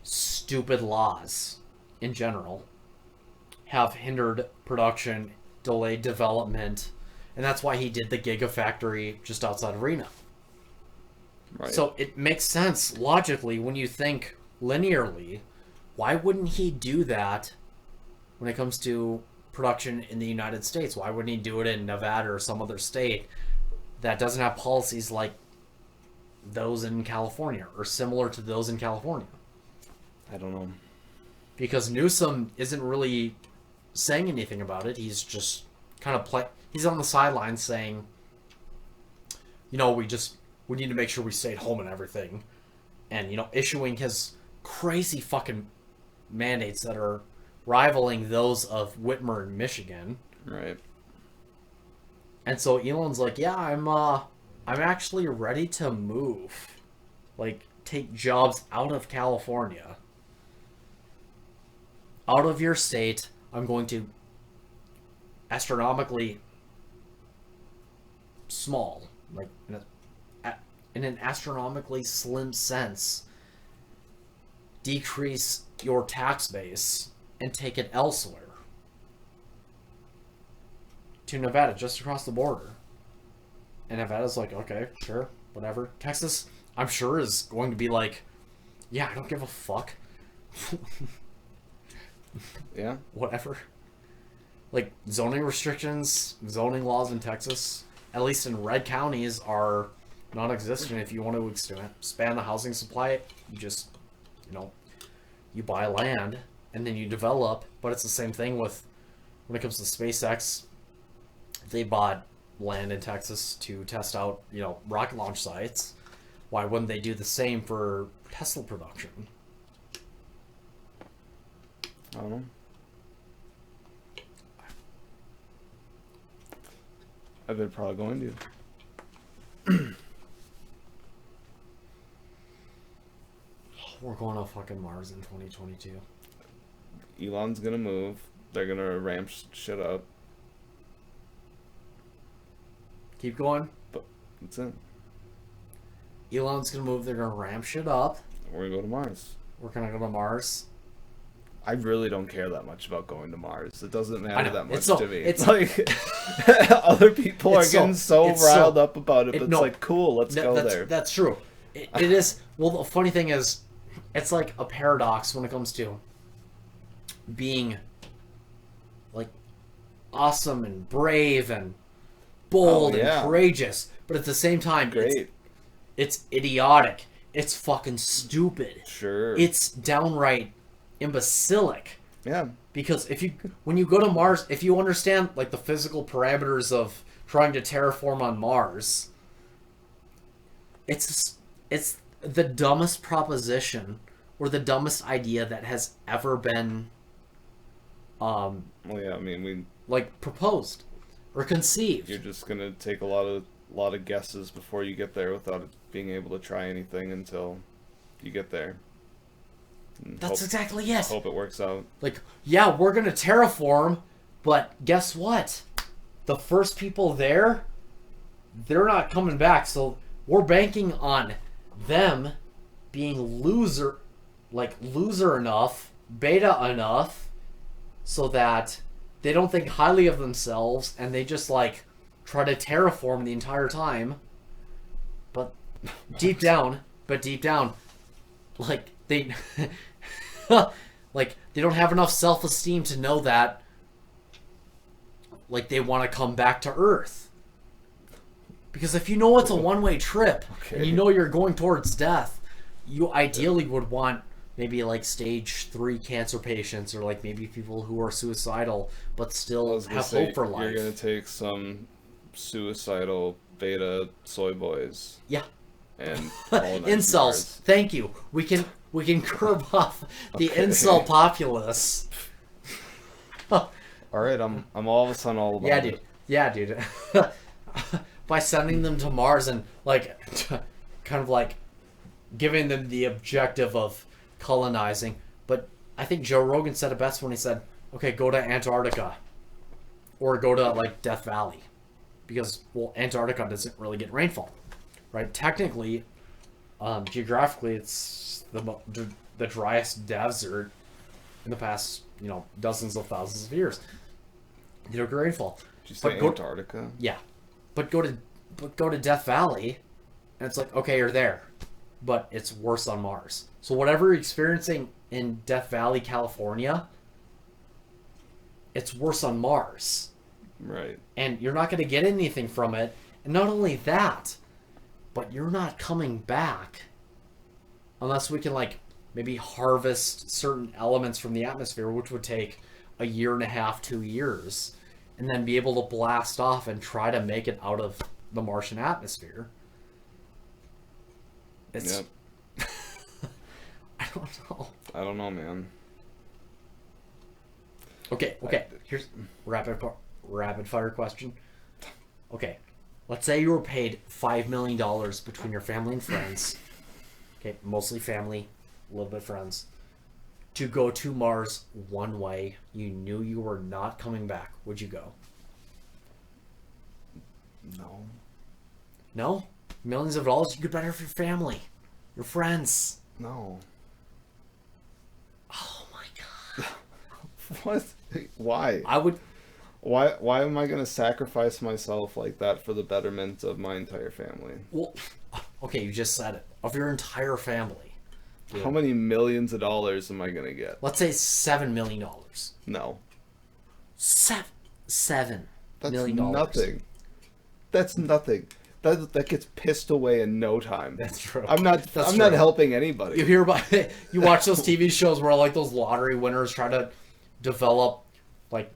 stupid laws in general have hindered production, delayed development, and that's why he did the Gigafactory just outside of Reno. Right. So it makes sense logically when you think linearly. Why wouldn't he do that when it comes to production in the United States? Why wouldn't he do it in Nevada or some other state that doesn't have policies like those in California or similar to those in California? I don't know. Because Newsom isn't really saying anything about it. He's just kind of he's on the sidelines saying, you know, we need to make sure we stay at home and everything. And, you know, issuing his crazy fucking mandates that are rivaling those of Whitmer in Michigan. Right. And so Elon's like, yeah, I'm actually ready to move. Like, take jobs out of California. Out of your state, I'm going to astronomically small, like in an astronomically slim sense, decrease your tax base and take it elsewhere. To Nevada, just across the border. And Nevada's like, okay, sure, whatever. Texas, I'm sure, is going to be like, yeah, I don't give a fuck. Yeah. Whatever. Like, zoning restrictions, zoning laws in Texas, at least in red counties, are non-existent. If you want to expand the housing supply, you just, you know, you buy land and then you develop. But it's the same thing with when it comes to SpaceX. They bought land in Texas to test out, you know, rocket launch sites. Why wouldn't they do the same for Tesla production? I don't know. They're probably going to. We're going to fucking Mars in 2022. Elon's gonna move. They're gonna ramp shit up. Keep going. That's it. Elon's gonna move. They're gonna ramp shit up. We're gonna go to Mars. We're gonna go to Mars. I really don't care that much about going to Mars. It doesn't matter know. that much It's so- to me. it's- like other people are It's so- getting so it's so- riled up about it, but it's no. like, cool, let's go that's, there. That's true. It is. Well, the funny thing is, it's like a paradox when it comes to being like awesome and brave and bold and courageous, but at the same time, Great. it's idiotic. It's fucking stupid. Sure. It's downright imbecilic. Yeah. Because when you go to Mars, if you understand like the physical parameters of trying to terraform on Mars, it's the dumbest proposition or the dumbest idea that has ever been Well, yeah. I mean, like proposed or conceived. you're just gonna take a lot of guesses before you get there without being able to try anything until you get there. And That's exactly it. Hope it works out. Like, yeah, we're gonna terraform, but guess what? The first people there, they're not coming back. So we're banking on them being loser enough, beta enough, so that they don't think highly of themselves and they just like try to terraform the entire time. But deep down, like they like they don't have enough self-esteem to know that like they want to come back to Earth. Because if you know it's a one-way trip and you know you're going towards death, you ideally would want maybe like stage 3 cancer patients or like maybe people who are suicidal but still have hope for life. You're gonna take some suicidal beta soy boys. Yeah. And colonize incels. Mars. Thank you. We can curb off the incel populace. All right, I'm all of a sudden all about it. Yeah, dude. By sending them to Mars and like kind of like giving them the objective of colonizing. But I think Joe Rogan said it best when he said, "Okay, go to Antarctica or go to like Death Valley." Because well, Antarctica doesn't really get rainfall. Right? Technically, geographically, it's the driest desert in the past, dozens of thousands of years. They don't get rainfall. Did you say Antarctica? Yeah, but go to Death Valley, and it's like okay, you're there, but it's worse on Mars. So whatever you're experiencing in Death Valley, California, it's worse on Mars. Right. And you're not going to get anything from it. And not only that, but you're not coming back unless we can like maybe harvest certain elements from the atmosphere, which would take 1.5 to 2 years, and then be able to blast off and try to make it out of the Martian atmosphere. It's Yep. I don't know. I don't know, man. Okay. Here's rapid fire question. Okay. Let's say you were paid $5 million between your family and friends. Okay, mostly family, a little bit friends. To go to Mars one way. You knew you were not coming back. Would you go? No. No? Millions of dollars? You could better for your family. Your friends. No. Oh my god. What? Why? I would... Why am I gonna sacrifice myself like that for the betterment of my entire family? Well, okay, you just said it. Of your entire family. How many millions of dollars am I gonna get? Let's say $7 million. No. $7 That's million. nothing. That's nothing. That gets pissed away in no time. That's true. I'm not helping anybody. You hear about it, you watch those TV shows where like those lottery winners try to develop like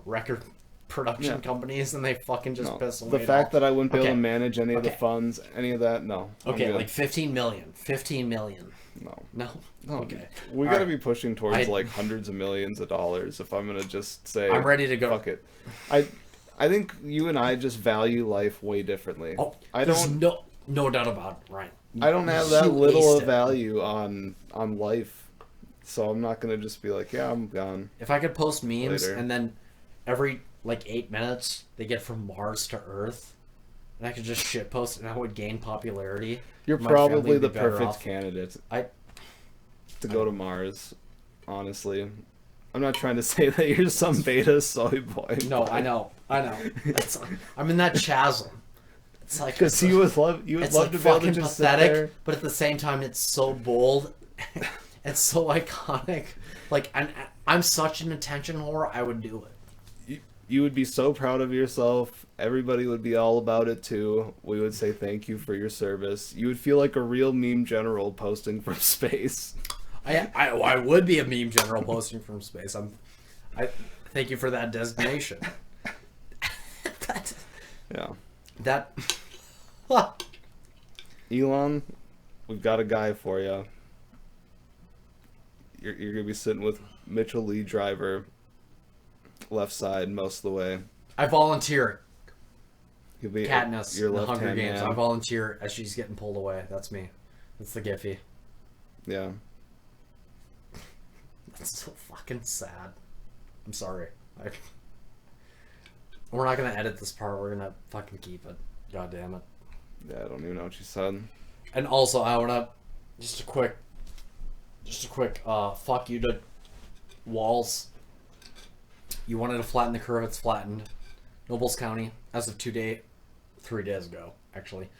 record production companies and they fucking just piss away. The fact that I wouldn't be able to Okay. manage any of the Okay. funds, any of that, no. I'm Okay, good. like 15 million. 15 million. No. No. Okay. We All gotta right. be pushing towards I- like hundreds of millions of dollars if I'm gonna just say I'm ready to go. fuck it. I think you and I just value life way differently. Oh, I there's don't no doubt about it, Ryan. I don't have that You little aced of it. value on life. So I'm not gonna just be like, yeah, I'm gone. If I could post memes Later. and then every like 8 minutes they get from Mars to Earth, and I could just shit post and I would gain popularity. You're My family probably would the be better perfect off. candidate I to go to Mars, honestly. I'm not trying to say that you're some beta soy boy. No, but I know. I'm in that chasm. It's like Because you would love to be able to fucking just pathetic, sit there. but at the same time, it's so bold. It's so iconic. Like, I'm such an attention whore. I would do it. You would be so proud of yourself. Everybody would be all about it too. We would say thank you for your service. You would feel like a real meme general posting from space. I would be a meme general posting from space. I thank you for that designation. Yeah. That. Elon, we've got a guy for you. You're going to be sitting with Mitchell Lee Driver, left side most of the way. I volunteer. He'll be Katniss your in the left Hunger hand Games. man. I volunteer as she's getting pulled away. That's me. That's the Giphy. Yeah. That's so fucking sad. I'm sorry. We're not gonna edit this part. We're gonna fucking keep it. God damn it. Yeah, I don't even know what you said. And also, I wanna just a quick fuck you to Walls. You wanted to flatten the curve. It's flattened. Nobles County, as of 3 days ago, actually,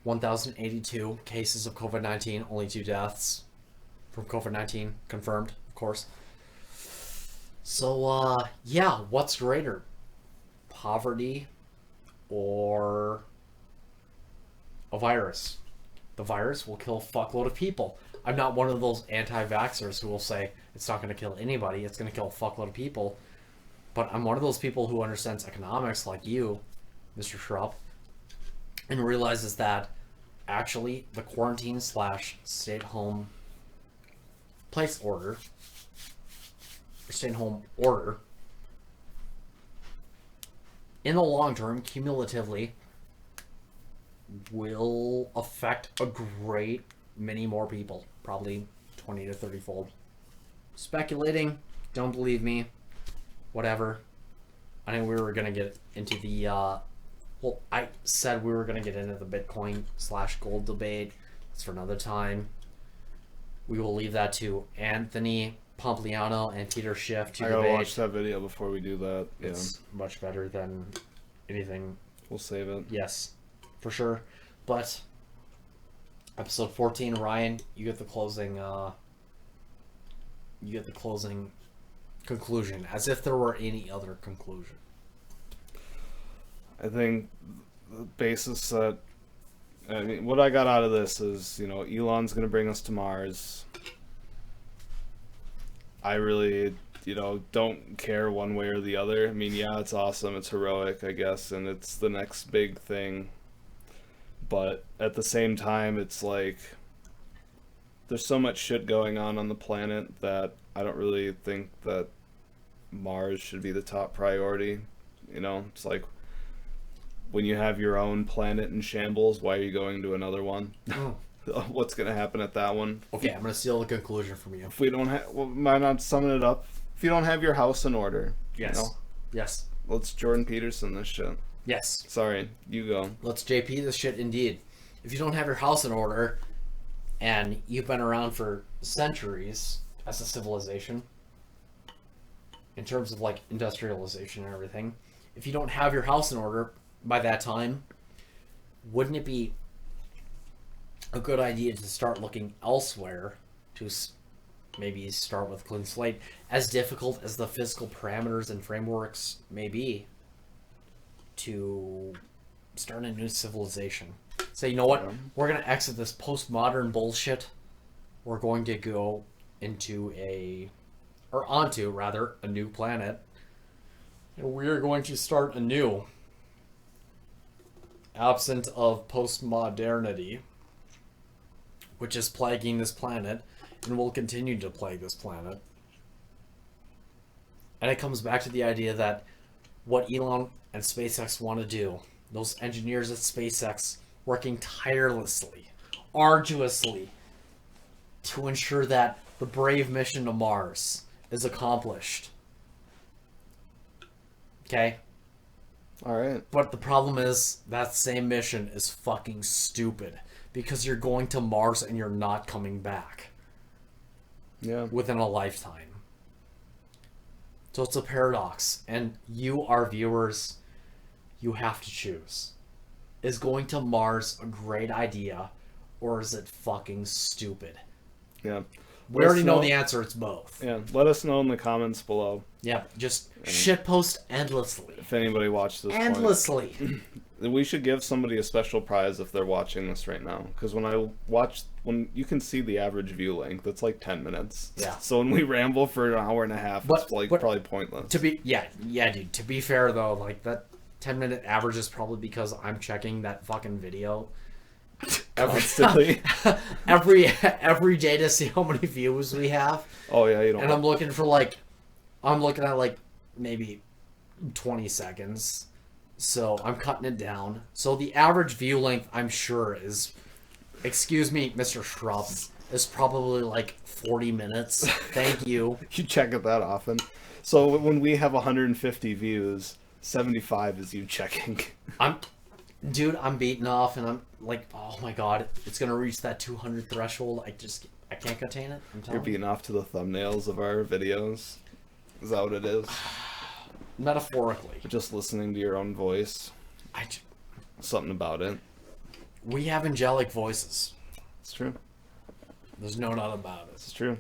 1,082 cases of COVID-19. Only 2 deaths from COVID-19 confirmed, of course. So, yeah, what's greater? Poverty or a virus? The virus will kill a fuckload of people. I'm not one of those anti-vaxxers who will say it's not going to kill anybody, it's going to kill a fuckload of people. But I'm one of those people who understands economics like you, Mr. Schrupp, and realizes that actually the quarantine / stay-at-home place order, or stay-at-home order, in the long term, cumulatively, will affect a great many more people. Probably 20 to 30 fold. Speculating, don't believe me, whatever. I think we were going to get into the, well, I said we were going to get into the Bitcoin / gold debate. That's for another time. We will leave that to Anthony Pompliano and Peter Schiff to I gotta debate. watch that video before we do that. Yeah. It's much better than anything. We'll save it. Yes, for sure. But episode 14, Ryan, you get the closing. You get the closing conclusion, as if there were any other conclusion. I think the basis that, I mean, what I got out of this is, Elon's going to bring us to Mars. I really, don't care one way or the other. I mean, yeah, it's awesome, it's heroic, I guess, and it's the next big thing. But at the same time, it's like, there's so much shit going on the planet that I don't really think that Mars should be the top priority. It's like, when you have your own planet in shambles, why are you going to another one? What's going to happen at that one? Okay, I'm going to steal the conclusion from you. If we don't have, well, might not summon it up. If you don't have your house in order, Yes. Yes. let's Jordan Peterson this shit. Yes. Sorry, you go. Let's JP this shit indeed. If you don't have your house in order, and you've been around for centuries as a civilization, in terms of like industrialization and everything, if you don't have your house in order by that time, wouldn't it be a good idea to start looking elsewhere to maybe start with a clean slate, as difficult as the physical parameters and frameworks may be, to start a new civilization? Say, you know what, we're going to exit this postmodern bullshit. We're going to go onto a new planet, and we're going to start anew, absent of postmodernity, which is plaguing this planet and will continue to plague this planet. And it comes back to the idea that what Elon and SpaceX want to do, those engineers at SpaceX working tirelessly, arduously, to ensure that the brave mission to Mars is accomplished. Okay? Alright. But the problem is, that same mission is fucking stupid. Because you're going to Mars and you're not coming back. Yeah. Within a lifetime. So it's a paradox. And you, our viewers, you have to choose. is going to Mars a great idea, or is it fucking stupid? Yeah. We already know the answer. It's both. Yeah. Let us know in the comments below. Yeah, just shitpost endlessly. If anybody watched this Endlessly. point. We should give somebody a special prize if they're watching this right now. Because when you can see the average view length, it's like 10 minutes. Yeah. So when we ramble for an hour and a half, it's like probably pointless. Yeah, dude. To be fair though, like that 10-minute average is probably because I'm checking that fucking video Constantly. every day to see how many views we have. Oh yeah, you don't. And I'm looking at like maybe 20 seconds. So I'm cutting it down. So the average view length, I'm sure, is, excuse me, Mr. Shrub, is probably like 40 minutes. Thank you. You check it that often. So when we have 150 views, 75 is you checking. I'm beating off, and I'm like, oh my god, it's gonna reach that 200 threshold. I can't contain it. I'm telling You're beating off to the thumbnails of our videos. Is that what it is? Metaphorically. Just listening to your own voice. Something about it. We have angelic voices. It's true. There's no doubt about it. It's true.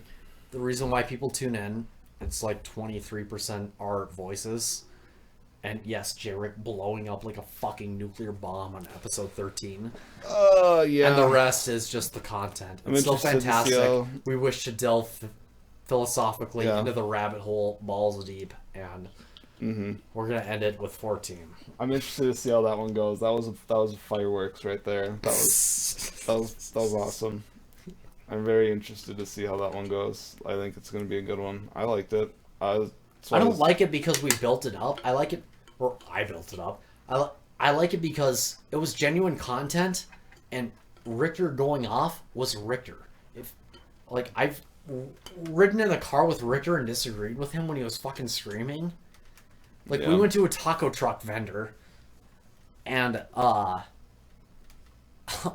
The reason why people tune in, it's like 23% are voices. And yes, Jarek blowing up like a fucking nuclear bomb on episode 13. Yeah. And the rest is just the content. It's still fantastic. We wish to delve philosophically into the rabbit hole balls deep, and we're gonna end it with 14. I'm interested to see how that one goes. That was fireworks right there. That was awesome. I'm very interested to see how that one goes. I think it's gonna be a good one. I liked it. I don't like it because we built it up. I like it, or I built it up. I like it because it was genuine content, and Richter going off was Richter. I've ridden in a car with Richter and disagreed with him when he was fucking screaming. We went to a taco truck vendor, and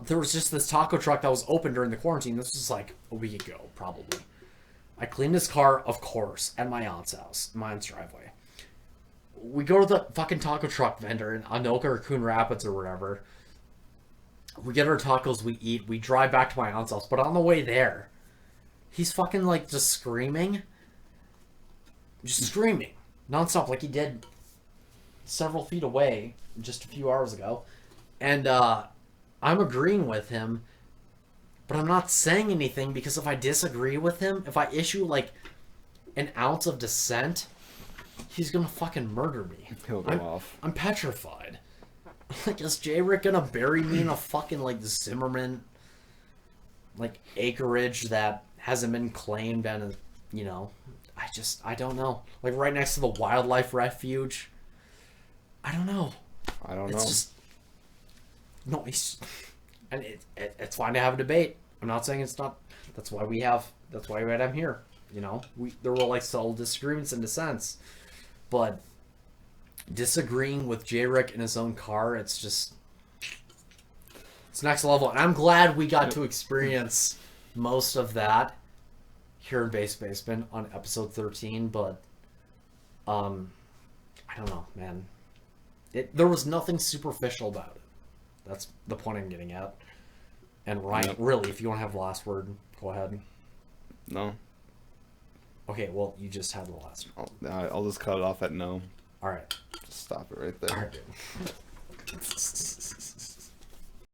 there was just this taco truck that was open during the quarantine. This was like a week ago, probably. I cleaned his car, of course, at my aunt's house, my aunt's driveway. We go to the fucking taco truck vendor in Anoka or Coon Rapids or wherever. We get our tacos, we eat, we drive back to my aunt's house. But on the way there, he's fucking like just screaming. Just screaming. Nonstop, like he did several feet away just a few hours ago. And I'm agreeing with him. But I'm not saying anything because if I disagree with him, if I issue like an ounce of dissent, he's gonna fucking murder me. He'll go off. I'm petrified. Like, is J-Rick gonna bury me in a fucking like Zimmerman like acreage that hasn't been claimed and I don't know. Like right next to the wildlife refuge. I don't know. It's just no. And it's fine to have a debate. I'm not saying it's not. That's why I'm here. There were like subtle disagreements and dissents, but disagreeing with J-Rick in his own car, it's next level. And I'm glad we got to experience most of that here in Base Basement on episode 13. But I don't know, man. There was nothing superficial about it. That's the point I'm getting at. And Ryan, really, if you want to have the last word, go ahead. No. Okay, well, you just had the last word. I'll just cut it off at no. All right. Just stop it right there. All right, dude.